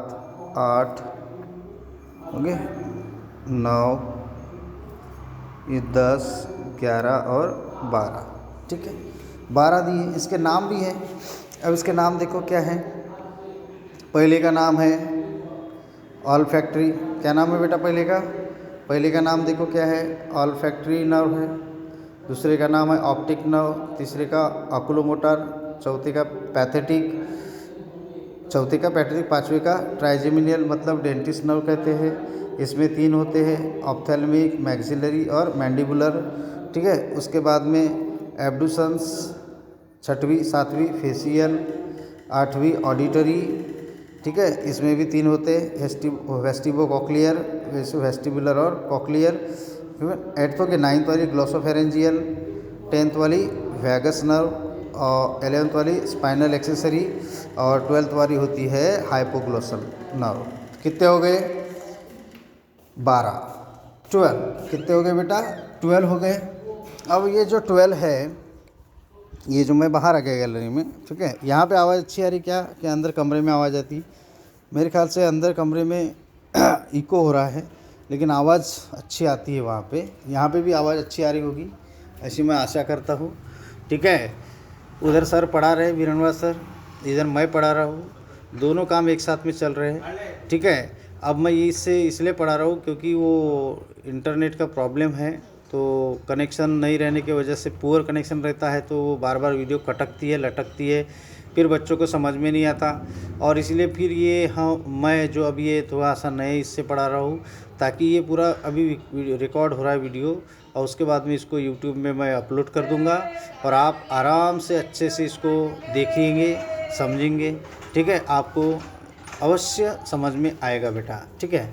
8 ओके 9, ये 10 11 और 12। ठीक है, 12 दिए। इसके नाम भी हैं। अब इसके नाम देखो क्या है। पहले का नाम है ऑल्फैक्टरी। क्या नाम है बेटा पहले का नाम देखो क्या है, ऑल्फैक्टरी नर्व है। दूसरे का नाम है ऑप्टिक नर्व, तीसरे का ऑकुलोमोटर, चौथे का पैथेटिक, पांचवे का ट्राइजेमिनियल मतलब डेंटिस्ट नर्व कहते हैं। इसमें 3 होते हैं, ऑप्थेल्मिक, मैक्सिलरी और मैंडिबुलर। ठीक है, उसके बाद में एब्डुसेंस, 6वीं 7वीं फेशियल, 8वीं ऑडिटरी। ठीक है, इसमें भी 3 होते हैं, वेस्टिबो कॉक्लियर, वेस्टिबुलर और कॉक्लियर। 8th के 9th वाली ग्लोसोफेरेंजियल, 10th वाली वैगस नर्व और 11th वाली स्पाइनल एक्सेसरी और 12th वाली होती है हाइपोग्लोसल नर्व। कितने हो गए, 12, 12। कितने हो गए बेटा, 12 हो गए। अब ये जो 12 है, ये जो मैं बाहर आ गया गैलरी में, ठीक है, यहाँ पे आवाज़ अच्छी आ रही क्या, कि अंदर कमरे में आवाज़ आती, मेरे ख्याल से अंदर कमरे में इको हो रहा है, लेकिन आवाज़ अच्छी आती है वहाँ पे। यहाँ पे भी आवाज़ अच्छी आ रही होगी, ऐसी मैं आशा करता हूँ। ठीक है, उधर सर पढ़ा रहे वीरनवा सर, इधर मैं पढ़ा रहा हूँ, दोनों काम एक साथ में चल रहे हैं। ठीक है, अब मैं इससे इसलिए पढ़ा रहा हूँ क्योंकि वो इंटरनेट का प्रॉब्लम है, तो कनेक्शन नहीं रहने की वजह से, पुअर कनेक्शन रहता है तो वो बार बार वीडियो कटकती है, लटकती है, फिर बच्चों को समझ में नहीं आता। और इसलिए फिर ये, हाँ, मैं जो अभी ये थोड़ा सा नए इससे पढ़ा रहा हूँ, ताकि ये पूरा अभी रिकॉर्ड हो रहा है वीडियो, और उसके बाद में इसको यूट्यूब में मैं अपलोड कर दूँगा और आप आराम से अच्छे से इसको देखेंगे समझेंगे, ठीक है, आपको अवश्य समझ में आएगा बेटा, ठीक है।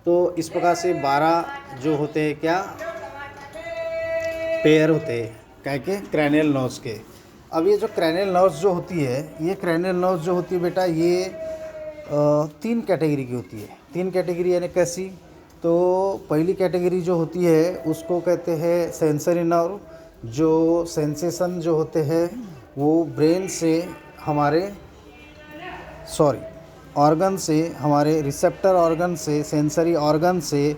तो इस प्रकार से 12 जो होते हैं क्या पेयर होते हैं क्या के क्रैनियल नर्व्स के। अब ये जो क्रैनियल नर्व्स जो होती है, ये क्रैनियल नर्व्स जो होती है बेटा, ये 3 कैटेगरी की होती है। 3 कैटेगरी यानी कैसी, तो पहली कैटेगरी जो होती है उसको कहते हैं सेंसरी नर्व, जो सेंसेशन जो होते हैं वो ब्रेन से हमारे ऑर्गन से, हमारे रिसेप्टर ऑर्गन से, सेंसरी ऑर्गन से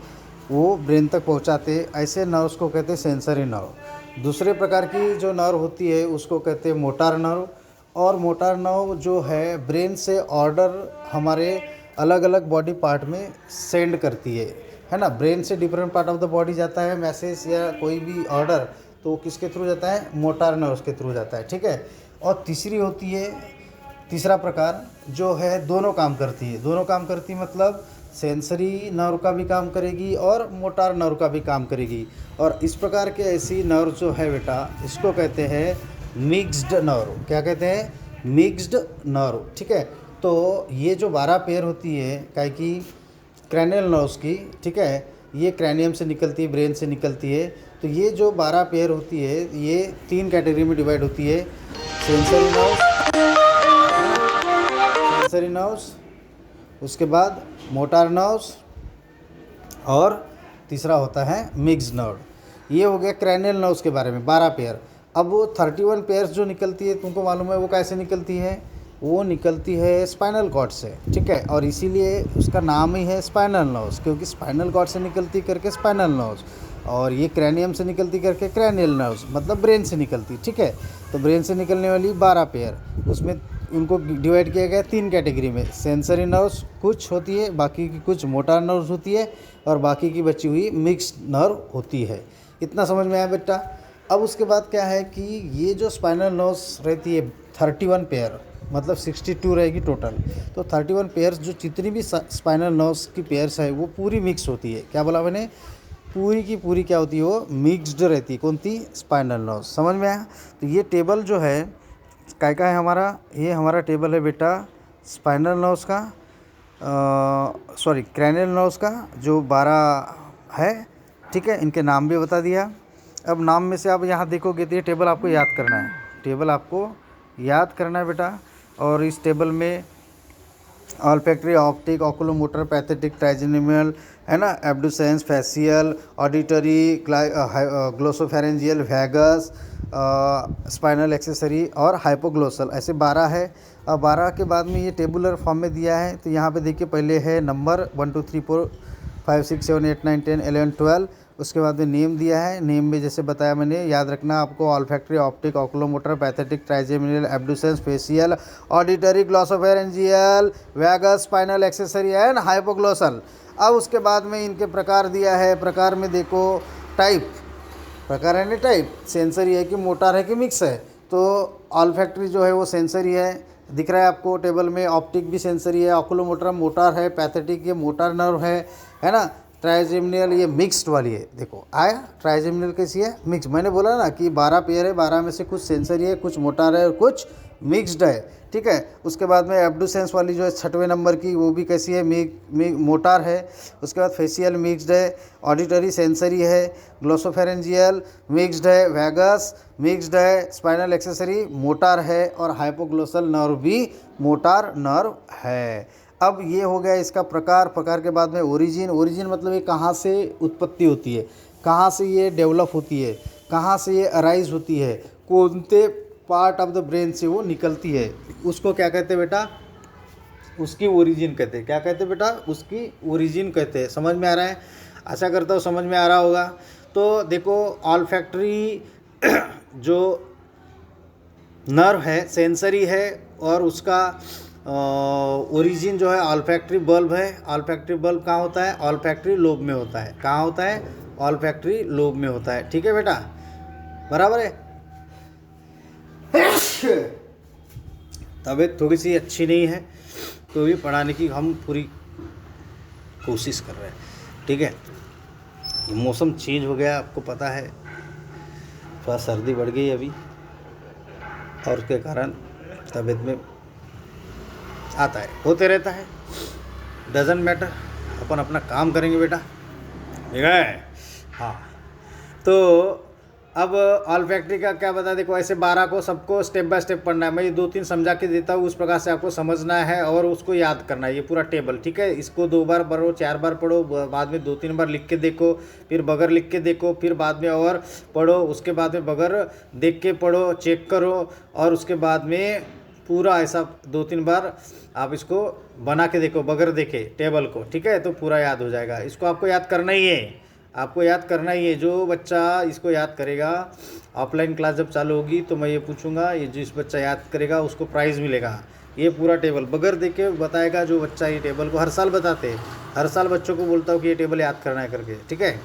वो ब्रेन तक पहुंचाते, ऐसे नर्व्स को कहते हैं सेंसरी नर्व। दूसरे प्रकार की जो नर्व होती है उसको कहते हैं मोटार नर्व। और मोटार नर्व जो है ब्रेन से ऑर्डर हमारे अलग अलग बॉडी पार्ट में सेंड करती है ना। ब्रेन से different part of the body जाता है मैसेज या कोई भी ऑर्डर, तो किसके थ्रू जाता है, मोटार नर्व्स के थ्रू जाता है, ठीक है। और तीसरी होती है, तीसरा प्रकार जो है दोनों काम करती है। दोनों काम करती मतलब सेंसरी नर्व का भी काम करेगी और मोटार नर्व का भी काम करेगी। और इस प्रकार के ऐसी नर्व जो है बेटा, इसको कहते हैं मिक्स्ड नर्व। क्या कहते हैं, मिक्स्ड नर्व, ठीक है। तो ये जो 12 पेयर होती है क्या कि क्रैनियल नर्व्स की, ठीक है, ये क्रैनियम से निकलती है, ब्रेन से निकलती है। तो ये जो 12 पेयर होती है ये 3 कैटेगरी में डिवाइड होती है, सेंसरी नर्व्स, उसके बाद मोटार नर्व्स, और तीसरा होता है मिक्स्ड नर्व। ये हो गया क्रैनियल नर्व्स के बारे में 12 पेयर। अब वो 31 पेयर्स जो निकलती है, तुमको मालूम है वो कैसे निकलती है, वो निकलती है स्पाइनल कॉर्ड से, ठीक है। और इसीलिए उसका नाम ही है स्पाइनल नर्व्स, क्योंकि स्पाइनल कॉर्ड से निकलती करके स्पाइनल नर्व्स, और ये क्रैनियम से निकलती करके क्रैनियल नर्व्स, मतलब ब्रेन से निकलती, ठीक है। तो ब्रेन से निकलने वाली 12 पेयर, उसमें उनको डिवाइड किया गया 3 कैटेगरी में। सेंसरी नर्व्स कुछ होती है, बाकी की कुछ मोटार नर्व्स होती है, और बाकी की बची हुई मिक्स्ड नर्व होती है। इतना समझ में आया बेटा। अब उसके बाद क्या है कि ये जो स्पाइनल नर्व्स रहती है 31 पेयर, मतलब 62 रहेगी टोटल। तो 31 पेयर्स जो जितनी भी स्पाइनल नर्व्स की पेयर्स है वो पूरी मिक्स होती है। क्या बोला मैंने, पूरी की पूरी क्या होती है, वो मिक्स्ड रहती है। कौन सी, स्पाइनल नर्व्स। समझ में आया। तो ये टेबल जो है क्या है हमारा, ये हमारा टेबल है बेटा स्पाइनल नर्व्स का, क्रैनियल नर्व्स का, जो 12 है, ठीक है। इनके नाम भी बता दिया। अब नाम में से आप यहाँ देखोगे तो ये टेबल आपको याद करना है, टेबल आपको याद करना है बेटा। और इस टेबल में olfactory, optic, oculomotor, pathetic, trigeminal, है ना, abducens, facial, auditory, glossopharyngeal, vagus, spinal accessory और हाइपोग्लोसल, ऐसे 12 है। अब 12 के बाद में ये टेबुलर फॉर्म में दिया है। तो यहाँ पे देखिए पहले है नंबर 1 2 3 4 5 6 7 8 9 10 11 12। उसके बाद में नेम दिया है। नेम में जैसे बताया मैंने, याद रखना आपको, olfactory, optic, oculomotor, pathetic, trigeminal, abducens, facial, auditory, glossopharyngeal, vagus, spinal accessory and hypoglossal. अब उसके बाद में इनके प्रकार दिया है। प्रकार में देखो, टाइप, प्रकार है ना, टाइप, सेंसरी है कि मोटार है कि मिक्स है। तो ऑल्फैक्टरी जो है वो सेंसरी है, दिख रहा है आपको टेबल में। ऑप्टिक भी सेंसरी है, ऑकुलोमोटर मोटार है, पैथेटिक ये मोटार नर्व है ना। ट्राइजेमिनल ये मिक्स्ड वाली है, देखो आया, ट्राइजेमिनल कैसी है, मिक्स। मैंने बोला ना कि 12 पेयर है, 12 में से कुछ सेंसरी है, कुछ मोटार है और कुछ मिक्स्ड है, ठीक है। उसके बाद में एब्डुसेंस वाली जो है 6वें नंबर की, वो भी कैसी है, मोटार है। उसके बाद फेशियल मिक्स्ड है, ऑडिटरी सेंसरी है, ग्लोसोफेरेंजियल मिक्स्ड है, वैगस मिक्स्ड है, स्पाइनल एक्सेसरी मोटार है, और हाइपोग्लोसल नर्व भी मोटार नर्व है। अब ये हो गया इसका प्रकार। प्रकार के बाद में ओरिजिन। ओरिजिन मतलब ये कहाँ से उत्पत्ति होती है, कहाँ से ये डेवलप होती है, कहाँ से ये अराइज होती है, कौन से पार्ट ऑफ द ब्रेन से वो निकलती है, उसको क्या कहते हैं बेटा, उसकी ओरिजिन कहते हैं। क्या कहते हैं बेटा, उसकी ओरिजिन कहते हैं। समझ में आ रहा है, आशा करता हूँ समझ में आ रहा होगा। तो देखो ऑल्फैक्टरी जो नर्व है सेंसरी है, और उसका ओरिजिन जो है ऑल्फैक्टरी बल्ब है। ऑल्फैक्टरी बल्ब कहाँ होता है, ऑल्फैक्टरी लोब में होता है। कहाँ होता है, ऑल्फैक्टरी लोब में होता है, ठीक है बेटा, बराबर है। तबीयत थोड़ी सी अच्छी नहीं है, तो भी पढ़ाने की हम पूरी कोशिश कर रहे हैं, ठीक है। मौसम चेंज हो गया, आपको पता है, थोड़ा सर्दी बढ़ गई अभी, और उसके कारण तबीयत में आता है, होते रहता है, डजेंट मैटर, अपन अपना काम करेंगे बेटा, ठीक है। हाँ, तो अब ऑल्फैक्टरी का क्या बता, देखो ऐसे 12 को सबको स्टेप बाय स्टेप पढ़ना है। मैं ये 2-3 समझा के देता हूँ, उस प्रकार से आपको समझना है और उसको याद करना है, ये पूरा टेबल, ठीक है। इसको 2 बार पढ़ो, 4 बार पढ़ो, बाद में 2-3 बार लिख के देखो, फिर बगैर लिख के देखो, फिर बाद में और पढ़ो, उसके बाद में बगैर देख के पढ़ो, चेक करो, और उसके बाद में पूरा ऐसा 2-3 बार आप इसको बना के देखो बगैर देखे टेबल को, ठीक है, तो पूरा याद हो जाएगा। इसको आपको याद करना ही है, आपको याद करना ही है। जो बच्चा इसको याद करेगा, ऑफलाइन क्लास जब चालू होगी तो मैं ये पूछूंगा, ये जिस बच्चा याद करेगा उसको प्राइज़ मिलेगा। ये पूरा टेबल बगैर देखे बताएगा जो बच्चा, ये टेबल को हर साल बताते हैं, हर साल बच्चों को बोलता हूँ कि ये टेबल याद करना है करके, ठीक है।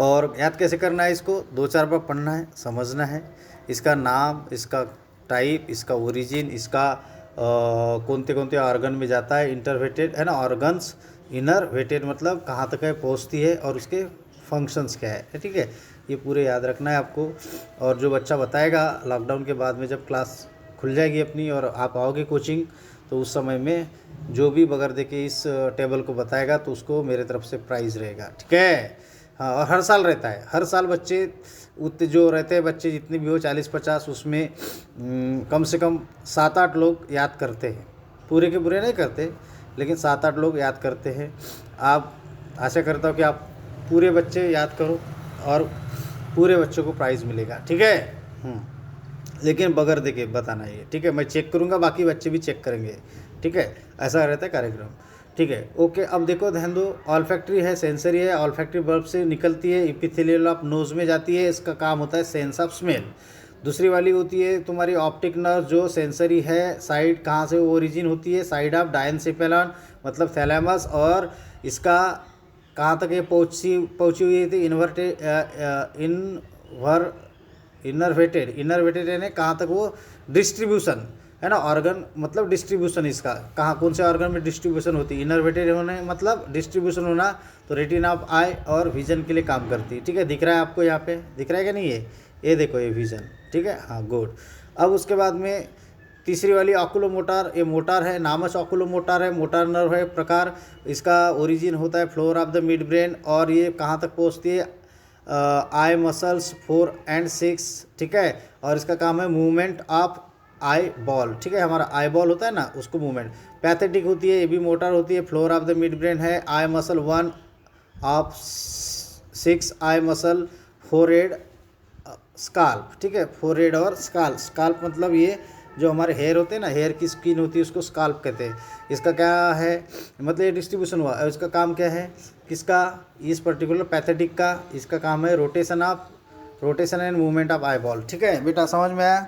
और याद कैसे करना है, इसको 2-4 बार पढ़ना है, समझना है, इसका नाम, इसका टाइप, इसका ओरिजिन, इसका कौनते कौनते ऑर्गन में जाता है, इंटरवेटेड है ना, ऑर्गन्स, इनर वेटेड मतलब कहाँ तक है पहुँचती है, और उसके फंक्शंस क्या है, ठीक है। ये पूरे याद रखना है आपको। और जो बच्चा बताएगा लॉकडाउन के बाद में जब क्लास खुल जाएगी अपनी और आप आओगे कोचिंग, तो उस समय में जो भी बगैर देखे इस टेबल को बताएगा तो उसको मेरे तरफ से प्राइज़ रहेगा, ठीक है। हाँ, और हर साल रहता है, हर साल बच्चे उतने जो रहते हैं, बच्चे जितने भी हो 40-50, उसमें कम से कम 7-8 लोग याद करते हैं, पूरे के पूरे नहीं करते, लेकिन 7-8 लोग याद करते हैं। आप, आशा करता हूँ कि आप पूरे बच्चे याद करो और पूरे बच्चों को प्राइज़ मिलेगा, ठीक है। लेकिन बगैर देखे बताना ये, ठीक है। मैं चेक करूँगा, बाकी बच्चे भी चेक करेंगे, ठीक है। ऐसा रहता है कार्यक्रम, ठीक है, ओके। अब देखो ध्यान दो, ऑल्फैक्टरी है, सेंसरी है, ऑल्फैक्टरी बल्ब से निकलती है, एपिथेलियल ऑफ नोज में जाती है, इसका काम होता है सेंस ऑफ स्मेल। दूसरी वाली होती है तुम्हारी ऑप्टिक नर्व, जो सेंसरी है, साइड कहाँ से ओरिजिन होती है, साइड ऑफ डायनसेफेलॉन मतलब थैलेमस, और इसका कहाँ तक ये पहुँची हुई थी, इनरवेटेड यानी कहाँ तक वो डिस्ट्रीब्यूशन है ना, ऑर्गन मतलब डिस्ट्रीब्यूशन, इसका कहाँ कौन से ऑर्गन में डिस्ट्रीब्यूशन होती है, इनरवेटेड होने मतलब डिस्ट्रीब्यूशन होना, तो रेटिना ऑफ आई और विजन के लिए काम करती है, ठीक है। दिख रहा है आपको यहाँ पे, दिख रहा है कि नहीं, ये देखो ये विजन, ठीक है, हाँ गुड। अब उसके बाद में तीसरी वाली ऑकुलोमोटार, ये मोटार है, नामस ऑकुलोमोटार है, मोटार नर्व है प्रकार, इसका ओरिजिन होता है floor of the mid brain, और ये कहाँ तक पहुँचती है, आई मसल्स 4 और 6, ठीक है। और इसका काम है मूवमेंट ऑफ आई बॉल, ठीक है, हमारा आई बॉल होता है ना, उसको मूवमेंट। पैथेटिक होती है, ये भी मोटार होती है, floor of the mid brain है, eye muscle 1 of 6 eye muscle, forehead, scalp, ठीक है, फोरहेड और स्काल्प। स्काल्प मतलब ये जो हमारे हेयर होते हैं ना, हेयर की स्किन होती है, उसको स्काल्प कहते हैं। इसका क्या है, मतलब ये डिस्ट्रीब्यूशन हुआ, और इसका काम क्या है, किसका, इस पर्टिकुलर पैथेटिक का, इसका काम है rotation and movement of eye ball, ठीक है बेटा, समझ में आया।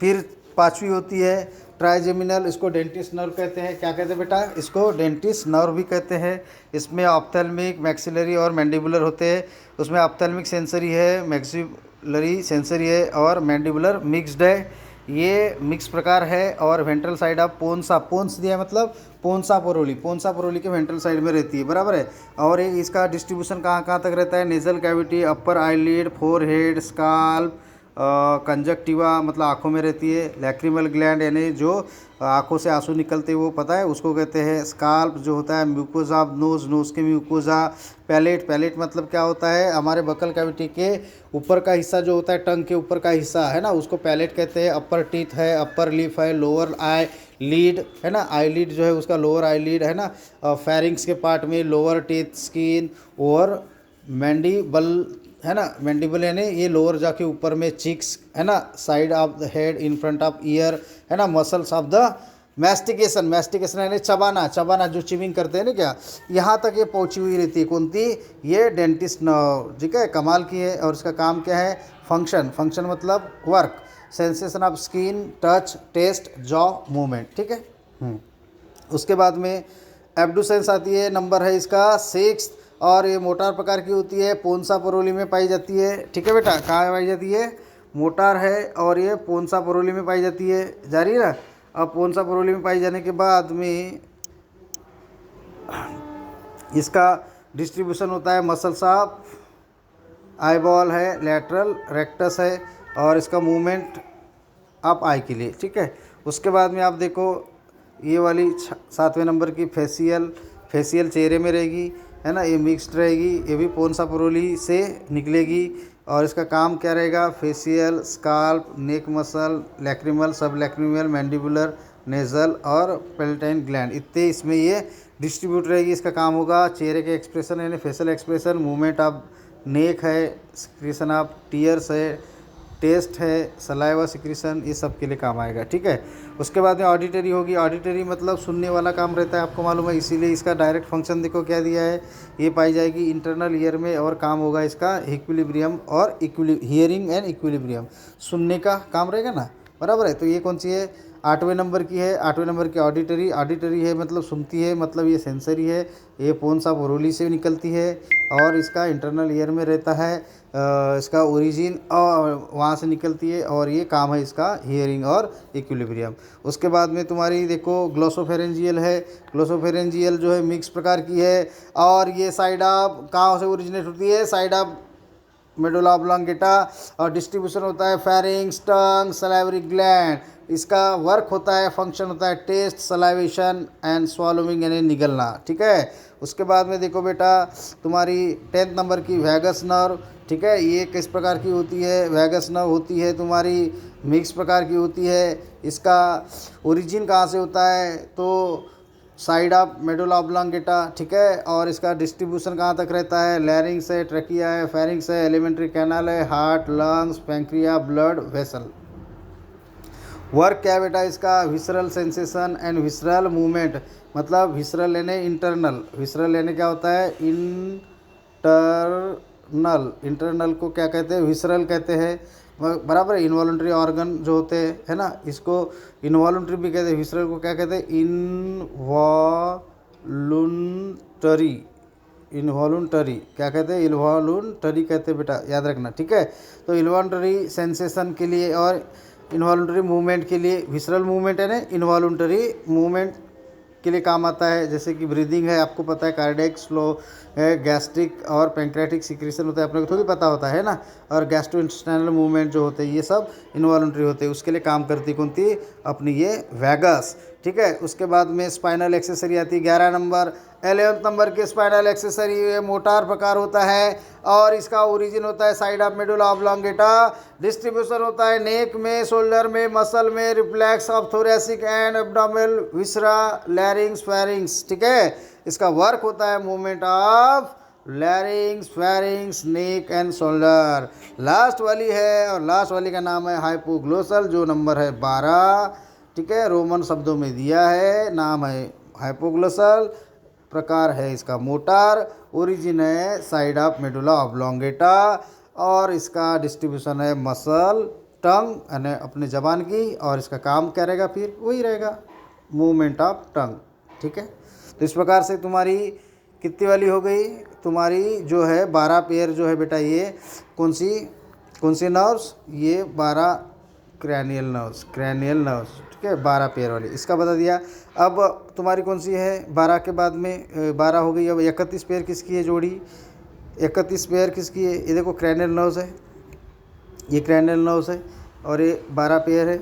फिर पांचवी होती है ट्राइजेमिनल, इसको डेंटिस्ट नर्व कहते हैं। क्या कहते हैं बेटा, इसको डेंटिस्ट नर्व भी कहते हैं। इसमें ऑप्थेल्मिक, मैक्सिलरी और मैंडिबुलर होते हैं। उसमें ऑप्थेल्मिक सेंसरी है, मैक्सिलरी सेंसरी है और मैंडिबुलर मिक्स्ड है, ये मिक्स प्रकार है। और वेंट्रल साइड ऑफ पोन्सा, पोन्स दिया मतलब पोन्सा पोरोली के वेंट्रल साइड में रहती है, बराबर है। और ये इसका डिस्ट्रीब्यूशन कहाँ कहाँ तक रहता है, nasal cavity, upper eyelid, forehead, scalp, conjunctiva मतलब आँखों में रहती है। लैक्रिमल ग्लैंड यानी जो आँखों से आंसू निकलते हैं वो पता है, उसको कहते हैं। स्काल्प जो होता है म्यूकोजा ऑफ नोज के म्यूकोजा। पैलेट मतलब क्या होता है, हमारे बकल कैविटी के ऊपर का हिस्सा जो होता है, टंग के ऊपर का हिस्सा है ना, उसको पैलेट कहते हैं। अपर टीथ है, अपर लिप है, लोअर आई लीड है ना, आई लीड जो है उसका लोअर आई लीड है ना। फेरिंग्स के पार्ट में लोअर टीथ स्किन और मैंडिबल है ना, मैंडिबल यानी ये लोअर जाके ऊपर में चिक्स है ना, side of the head, in front of year है ना, मसल्स ऑफ द मैस्टिकेशन यानी चबाना जो चिविंग करते हैं ना, क्या यहाँ तक ये पहुँची हुई रहती है, कौन सी, ये डेंटिस्ट नर्व, ठीक है, कमाल की है। और इसका काम क्या है, फंक्शन मतलब work, sensation of skin, touch, taste, jaw movement, ठीक है। उसके बाद में एब्डुसेंस आती है, नंबर है इसका 6, और ये मोटार प्रकार की होती है, पोन्सा पोरोली में पाई जाती है, ठीक है बेटा। कहाँ पाई जाती है, मोटार है और ये पोन्सा पोरोली में पाई जाती है, जारी है ना। अब पोन्सा पोरोली में पाई जाने के बाद में इसका डिस्ट्रीब्यूशन होता है, मसल्स ऑफ आई बॉल है, लैटरल रेक्टस है, और इसका मूवमेंट ऑफ आई के लिए, ठीक है। उसके बाद में आप देखो ये वाली 7वें नंबर की फेशियल चेहरे में रहेगी, है ना, ये मिक्स्ड रहेगी, ये भी पोन्सा पोरोली से निकलेगी। और इसका काम क्या रहेगा, फेशियल, स्काल्प, नेक मसल, लैक्रिमल, सब लैक्रिमल, मैंडिबुलर, नेजल और पेल्टाइन ग्लैंड, इतने इसमें ये डिस्ट्रीब्यूट रहेगी। इसका काम होगा चेहरे के एक्सप्रेशन यानी facial expression, movement of neck है, सिक्रीशन ऑफ टीयर्स है, टेस्ट है, सलाइवा सिक्रीशन, ये सब के लिए काम आएगा। ठीक है। उसके बाद में ऑडिटरी होगी। ऑडिटरी मतलब सुनने वाला काम रहता है, आपको मालूम है, इसीलिए इसका डायरेक्ट फंक्शन देखो क्या दिया है, ये पाई जाएगी इंटरनल ईयर में, और काम होगा इसका इक्विलिब्रियम और हियरिंग एंड इक्विलिब्रियम, सुनने का काम रहेगा ना, बराबर है। तो ये कौन सी है, 8वें नंबर की है। 8वें नंबर की ऑडिटरी है, मतलब सुनती है, मतलब ये सेंसरी है, ये पोन्सा पोरोली से निकलती है और इसका इंटरनल ईयर में रहता है, इसका ओरिजिन और वहाँ से निकलती है, और ये काम है इसका हियरिंग और इक्विलिब्रियम। उसके बाद में तुम्हारी देखो ग्लोसोफेरेंजियल है। ग्लोसोफेरेंजियल जो है मिक्स प्रकार की है, और ये साइड ऑफ कहाँ से ओरिजिनेट होती है, साइड ऑफ मेडुला ऑब्लोंगेटा, और डिस्ट्रीब्यूशन होता है फेरिंग्स, टंग, सलाइवरी ग्लैंड। इसका वर्क होता है, फंक्शन होता है टेस्ट, सलाइवेशन एंड स्वॉलोइंग यानी निगलना। ठीक है। उसके बाद में देखो बेटा तुम्हारी 10th नंबर की वैगस नर्व। ठीक है, ये किस प्रकार की होती है, वैगस नर्व होती है तुम्हारी मिक्स प्रकार की होती है। इसका ओरिजिन कहाँ से होता है, तो साइड ऑफ मेडुला ऑब्लोंगेटा। ठीक है, और इसका डिस्ट्रीब्यूशन कहाँ तक रहता है, लैरिंग्स है, ट्रकिया है, फेरिंग्स है, एलिमेंट्री कैनाल है, heart, lungs, pancreas, blood vessel. Work क्या है बेटा इसका, visceral sensation and visceral movement, मतलब विसरल लेने इंटरनल, विसरल लेने क्या होता है, इंटरनल को क्या कहते हैं, विसरल कहते हैं, बराबर है। इनवॉलंटरी ऑर्गन जो होते हैं, है ना, इसको इनवॉलंटरी भी कहते हैं, विसरल को क्या कहते हैं, इनवॉलुंटरी क्या कहते हैं, इनवॉलुंटरी कहते हैं बेटा, याद रखना। ठीक है। तो इनवॉलंटरी सेंसेशन के लिए और इनवॉलंटरी मूवमेंट के लिए, विसरल मूवमेंट है ना, इनवॉलंटरी मूवमेंट के लिए काम आता है, जैसे कि ब्रीदिंग है, आपको पता है, कार्डियक स्लो है, गैस्ट्रिक और पैंक्रेटिक सिक्रीशन होता है, अपने को थोड़ी पता होता है ना, और गैस्ट्रोइंटेस्टाइनल मूवमेंट जो होते हैं ये सब इनवॉलंटरी होते हैं, उसके लिए काम करती कौन थी, अपनी ये वैगस। ठीक है। उसके बाद में स्पाइनल एक्सेसरी आती है 11 नंबर। 11th नंबर के स्पाइनल एक्सेसरी ये मोटार प्रकार होता है, और इसका ओरिजिन होता है side of medulla oblongata. Distribution होता है नेक में, शोल्डर में, मसल में, reflex of thoracic and abdominal, viscera, लैरिंग्स, pharynx. ठीक है। इसका वर्क होता है movement of लैरिंग्स, pharynx, neck and shoulder. Last वाली है, और लास्ट वाली का नाम है हाइपोग्लोसल, जो नंबर है 12। ठीक है, रोमन शब्दों में दिया है, नाम है हाइपोग्लोसल, प्रकार है इसका मोटार, ओरिजिन है साइड ऑफ मेडुला ऑब्लोंगेटा, और इसका डिस्ट्रीब्यूशन है मसल, टंग यानी अपने जबान की, और इसका काम क्या रहेगा, फिर वही रहेगा, मूवमेंट ऑफ टंग। ठीक है। तो इस प्रकार से तुम्हारी कितनी वाली हो गई, तुम्हारी जो है 12 पेयर जो है बेटा, ये कौन सी नर्व्स, ये 12 क्रैनियल नर्व्स। ठीक है, 12 पेयर वाली, इसका बता दिया। अब तुम्हारी कौन सी है 12 के बाद में, 12 हो गई। अब 31 पेयर किसकी है जोड़ी, 31 पेयर किसकी है, ये देखो क्रैनियल नर्व्स है, ये क्रैनियल नर्व्स है, और ये 12 पेयर है,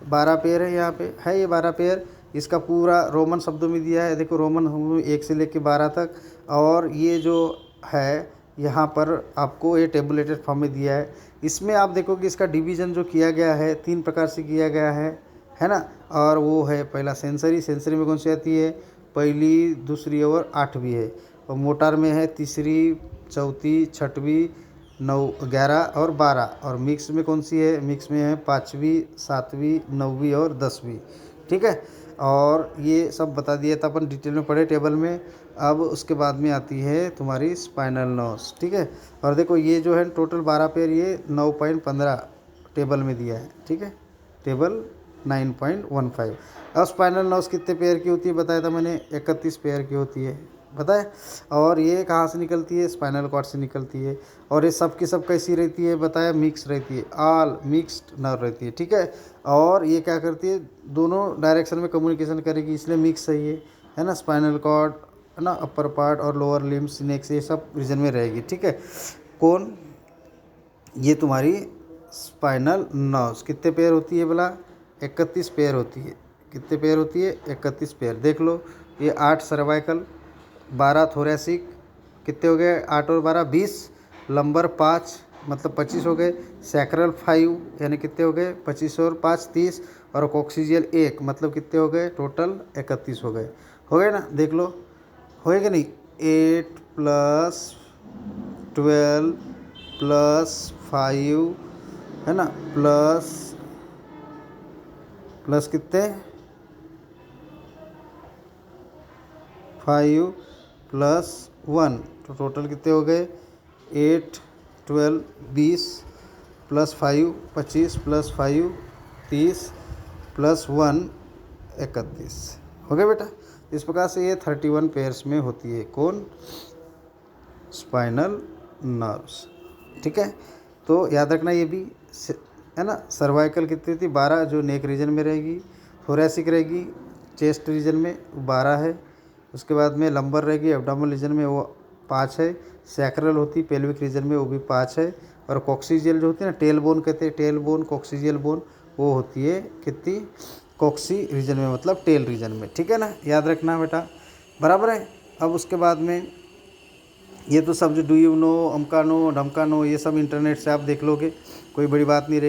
12 पेयर है, यहाँ पे है ये 12 पेयर। इसका पूरा रोमन शब्दों में दिया है, देखो रोमन 1 से लेकर 12 तक, और ये जो है यहाँ पर आपको ये टेबुलेटेड फॉर्म में दिया है। इसमें आप देखो कि इसका डिवीज़न जो किया गया है 3 प्रकार से किया गया है ना, और वो है पहला सेंसरी में कौन सी आती है, पहली, दूसरी और 8वीं है, और मोटार में है तीसरी, चौथी, छठवीं, 9, 11 और 12, और मिक्स में कौन सी है, मिक्स में है 5वीं, 7वीं, 9वीं और 10वीं। ठीक है। और ये सब बता दिया था अपन, डिटेल में पढ़े टेबल में। अब उसके बाद में आती है तुम्हारी स्पाइनल नर्व्स। ठीक है। और देखो ये जो है टोटल 12 पेयर, ये 9.15 टेबल में दिया है। ठीक है, टेबल 9.15। अब स्पाइनल नर्व्स कितने पेयर की होती है बताया था मैंने, 31 पेयर की होती है, बताए। और ये कहाँ से निकलती है, स्पाइनल कॉर्ड से निकलती है। और ये सब की सब कैसी रहती है बताया, मिक्स रहती है, ऑल मिक्स्ड नर्व रहती है। ठीक है। और ये क्या करती है, दोनों डायरेक्शन में कम्युनिकेशन करेगी, इसलिए मिक्स है ना, स्पाइनल कॉर्ड है ना, अपर पार्ट और लोअर लिम्स, नेक्स, ये सब रीजन में रहेगी। ठीक है। ये तुम्हारी स्पाइनल नर्व्स कितने पेयर होती है बोला, 31 पेयर होती है। कितने पेयर होती है? 31 पेयर। देख लो, ये 8 सर्वाइकल, 12 थोरेसिक, कितने हो गए? 8 और 12 20, लंबर 5 मतलब 25 हो गए, सैक्रल 5 यानी कितने हो गए? 25 और 5 30, और कॉक्सीजियल 1 मतलब कितने हो गए? टोटल 31 हो गए ना? देख लो, होए कि नहीं? 8 प्लस 12 प्लस 5 है ना, प्लस कितने? 5 प्लस 1, तो टोटल कितने हो गए? 8 12 20 प्लस 5 25 प्लस 5 30 प्लस 1 31। हो गया बेटा? इस प्रकार से ये 31 पेयर्स में होती है। कौन? Spinal nerves. ठीक है, तो याद रखना ये भी है ना। सर्वाइकल कितनी थी? 12 जो नेक रीजन में रहेगी, थोरेसिक रहेगी चेस्ट रीजन में 12 है, उसके बाद में लंबर रहेगी एब्डोमिनल रीजन में वो 5 है, सैक्रल होती पेल्विक रीजन में वो भी 5 है, और कॉक्सीजियल जो होती है ना, टेल बोन कहते हैं, टेल बोन कॉक्सीजियल बोन, वो होती है कितनी? कॉक्सी रीजन में मतलब टेल रीजन में। ठीक है ना, याद रखना बेटा, बराबर है। अब उसके बाद में ये तो सब जो डू यू नो, अमका नो, ढमका नो, ये सब इंटरनेट से आप देख लोगे, कोई बड़ी बात नहीं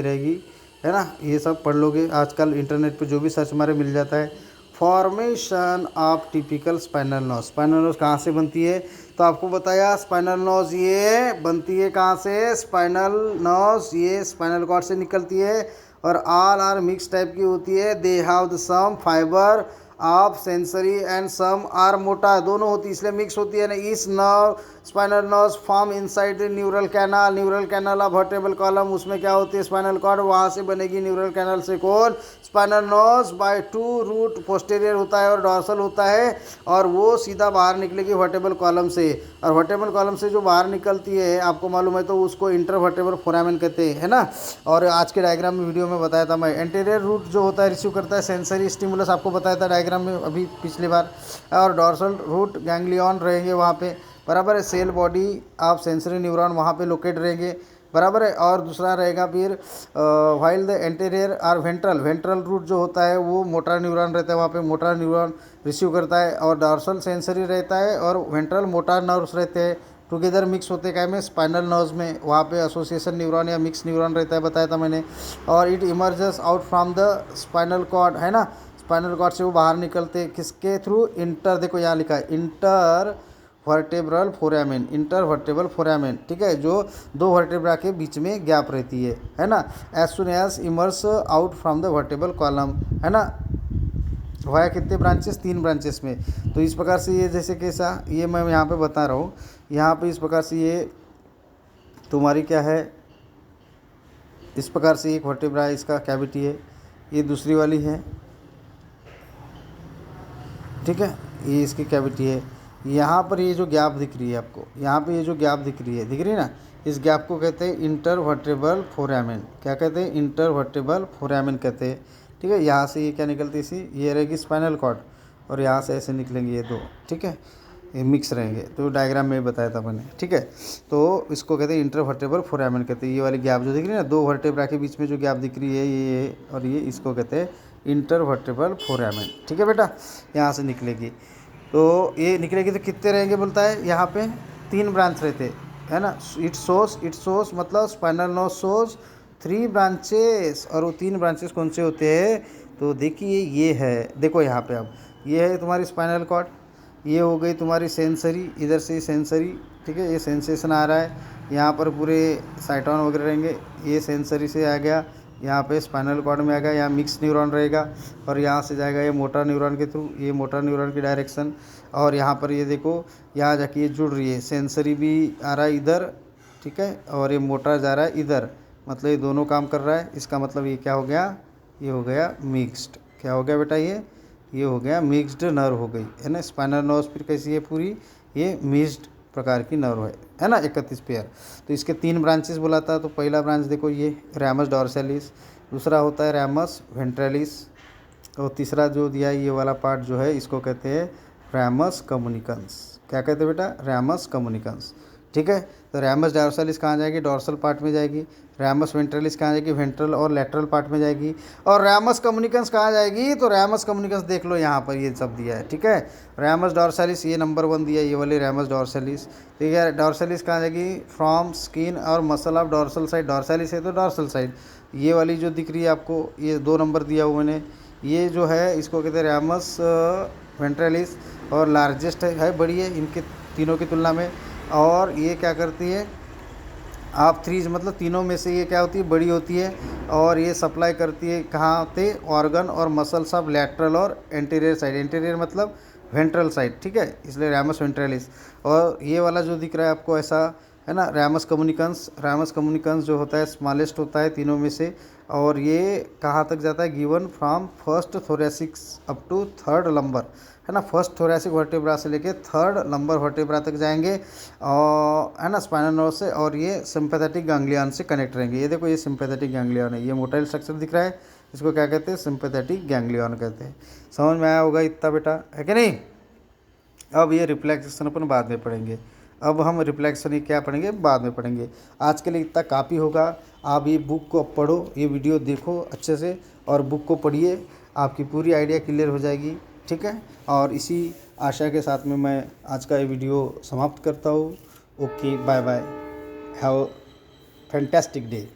रहेगी, है ना। ये सब पढ़ लोगे, आजकल इंटरनेट पे जो भी सर्च मारे मिल जाता है। Formation of typical spinal nerves. Spinal nerves कहाँ से बनती है? तो आपको बताया स्पाइनल नॉज ये बनती है कहाँ से? स्पाइनल नॉज ये स्पाइनल कॉर्ड से निकलती है, और ऑल आर मिक्स टाइप की होती है। They have the some fibre of sensory and some are motor, दोनों होती है इसलिए मिक्स होती है ना। इस nerve spinal nerves form inside the neural canal of vertebral column. उसमें क्या होती है? स्पाइनल कॉर्ड, वहाँ से बनेगी न्यूरल कैनाल से कौन? Spinal nerves by 2 root posterior होता है और डॉर्सल होता है, और वो सीधा बाहर निकलेगी वर्टेब्रल कॉलम से, और वर्टेब्रल कॉलम से जो बाहर निकलती है आपको मालूम है तो उसको इंटरवर्टेब्रल फोरामेन कहते हैं, है ना। और आज के डायग्राम में वीडियो में बताया था मैं, एंटीरियर रूट जो होता है रिसीव करता है सेंसरी स्टिमुलस, आपको बताया था डायग्राम में अभी पिछली बार, और डॉर्सल रूट गैंग्लियन रहेंगे वहाँ पे, बराबर है। Cell body of sensory neuron वहाँ पे लोकेट रहेंगे, बराबर है। और दूसरा रहेगा फिर वाइल द एंटीरियर और वेंट्रल रूट जो होता है वो मोटर न्यूरॉन रहता है, वहाँ पे मोटर न्यूरॉन रिसीव करता है, और डॉर्सल सेंसरी रहता है, और वेंट्रल मोटर नर्व्स रहते हैं, टुगेदर मिक्स होते हैं में स्पाइनल नर्व्स में, वहाँ पे एसोसिएशन न्यूरॉन या मिक्स न्यूरॉन रहता है, बताया था मैंने। और it emerges out from the spinal cord, है ना। स्पाइनल कॉर्ड से वो बाहर निकलते किसके थ्रू? इंटर, देखो यहाँ लिखा है inter vertebral foramen, inter vertebral foramen, ठीक है, जो 2 वर्टेब्रा के बीच में गैप रहती है ना। As soon as emerges out from the vertebral column, है ना। वाया कितने ब्रांचेस? 3 ब्रांचेस में। तो इस प्रकार से ये जैसे कैसा, ये मैं यहाँ पे बता रहा हूँ, यहाँ पे इस प्रकार से ये तुम्हारी क्या है, इस प्रकार से एक वर्टेब्रा है, इसका कैविटी है, ये दूसरी वाली है, ठीक है, ये इसकी कैविटी है। यहाँ पर ये जो गैप दिख रही है आपको, यहाँ पे ये जो गैप दिख रही है ना, इस गैप को कहते हैं इंटरवर्टेब्रल फोरामेन। क्या कहते हैं? इंटरवर्टेब्रल फोरामेन कहते हैं, ठीक है। यहाँ से ये क्या निकलती है? इसी ये रहेगी स्पाइनल कॉर्ड, और यहाँ से ऐसे निकलेंगे ये 2, ठीक है, ये मिक्स रहेंगे, तो डायग्राम में बताया था मैंने, ठीक है। तो इसको कहते हैं इंटरवर्टेब्रल फोरामेन कहते हैं। ये वाली गैप जो दिख रही है ना, 2 वर्टेब्रा के बीच में जो गैप दिख रही है ये और ये, इसको कहते हैं इंटरवर्टेब्रल फोरामेन, ठीक है बेटा। यहाँ से निकलेगी, तो ये निकलेगी तो कितने रहेंगे बोलता है? यहाँ पे 3 ब्रांच रहते, है ना। इट सोस मतलब स्पाइनल नर्व सोस 3 ब्रांचेस, और वो 3 ब्रांचेस कौन से होते हैं? तो देखिए ये है, देखो यहाँ पे अब ये है तुम्हारी स्पाइनल कॉर्ड, ये हो गई तुम्हारी सेंसरी, इधर से सेंसरी, ठीक है, ये सेंसेशन आ रहा है, यहाँ पर पूरे साइटोन वगैरह रहेंगे, ये सेंसरी से आ गया, यहाँ पे स्पाइनल कॉर्ड में आ गया, यहाँ मिक्स न्यूरॉन रहेगा, और यहाँ से जाएगा ये मोटर न्यूरॉन के थ्रू, ये मोटर न्यूरॉन की डायरेक्शन, और यहाँ पर ये देखो यहाँ जाके ये जुड़ रही है, सेंसरी भी आ रहा है इधर, ठीक है, और ये मोटर जा रहा है इधर, मतलब ये दोनों काम कर रहा है। इसका मतलब ये क्या हो गया? ये हो गया मिक्स्ड। क्या हो गया बेटा? ये हो गया मिक्स्ड नर्व हो गई, है ना। स्पाइनल नर्व फिर कैसी है पूरी? ये मिक्स्ड प्रकार की नर्व है ना, 31 पेयर। तो इसके 3 ब्रांचेस बोला था, तो पहला ब्रांच देखो ये रैमस डॉर्सैलिस, दूसरा होता है रैमस वेंट्रलिस, और तीसरा जो दिया है ये वाला पार्ट जो है इसको कहते हैं रैमस कम्युनिकेंस। क्या कहते हैं बेटा? रैमस कम्युनिकेंस, ठीक है। तो रैमस डॉर्सलिस कहाँ जाएगी, डॉर्सल पार्ट में जाएगी। रैमस वेंट्रलिस कहाँ जाएगी, वेंट्रल और लेटरल पार्ट में जाएगी। और रैमस कम्युनिकेंस कहाँ जाएगी, तो रैमस कम्युनिकेंस देख लो यहाँ पर ये सब दिया है, ठीक है। रैमस डॉर्सलिस ये नंबर 1 दिया है, ये वाली रैमस डॉर्सलिस, ठीक है। डॉर्सलिस कहाँ जाएगी, फ्रॉम स्किन और मसल ऑफ डॉर्सल साइड, डॉर्सलिस है तो डॉर्सल साइड। ये वाली जो दिख रही है आपको, ये 2 नंबर दिया हुआ मैंने, ये जो है इसको कहते हैं रैमस वेंट्रलिस, और लार्जेस्ट है, बड़ी है इनके तीनों की तुलना में। और ये क्या करती है, आप 3 मतलब तीनों में से ये क्या होती है, बड़ी होती है। और ये सप्लाई करती है कहाँ पे, ऑर्गन और मसल्स ऑफ लैटरल और एंटीरियर साइड, एंटीरियर मतलब वेंट्रल साइड, ठीक है, इसलिए रैमस वेंट्रलिस। और ये वाला जो दिख रहा है आपको ऐसा, है ना, रैमस कम्युनिकेंस, रैमस कम्युनिकेंस जो होता है स्मॉलेस्ट होता है तीनों में से। और ये कहाँ तक जाता है, given from first thoracics up to third lumbar, है ना, फर्स्ट थोरेसिक वर्टेब्रा से लेके थर्ड लंबर वर्टेब्रा तक जाएंगे, और है ना, स्पाइनल नर्व से। और ये सिंपैथेटिक गैंग्लियन से कनेक्ट रहेंगे। ये देखो ये सिंपैथेटिक गैंग्लियन है, ये मोटाइल स्ट्रक्चर दिख रहा है, इसको क्या कहते हैं, सिंपैथेटिक गैंग्लियन कहते हैं। समझ में आया होगा इतना बेटा, है कि नहीं। अब ये रिफ्लेक्सेशन अपन बाद में पढ़ेंगे, अब हम रिफ्लेक्शन ये क्या पढ़ेंगे, बाद में पढ़ेंगे। आज के लिए इतना काफ़ी होगा। आप ये बुक को पढ़ो, ये वीडियो देखो अच्छे से, और बुक को पढ़िए, आपकी पूरी आइडिया क्लियर हो जाएगी, ठीक है। और इसी आशा के साथ में मैं आज का ये वीडियो समाप्त करता हूँ। Okay, bye bye, have a fantastic day.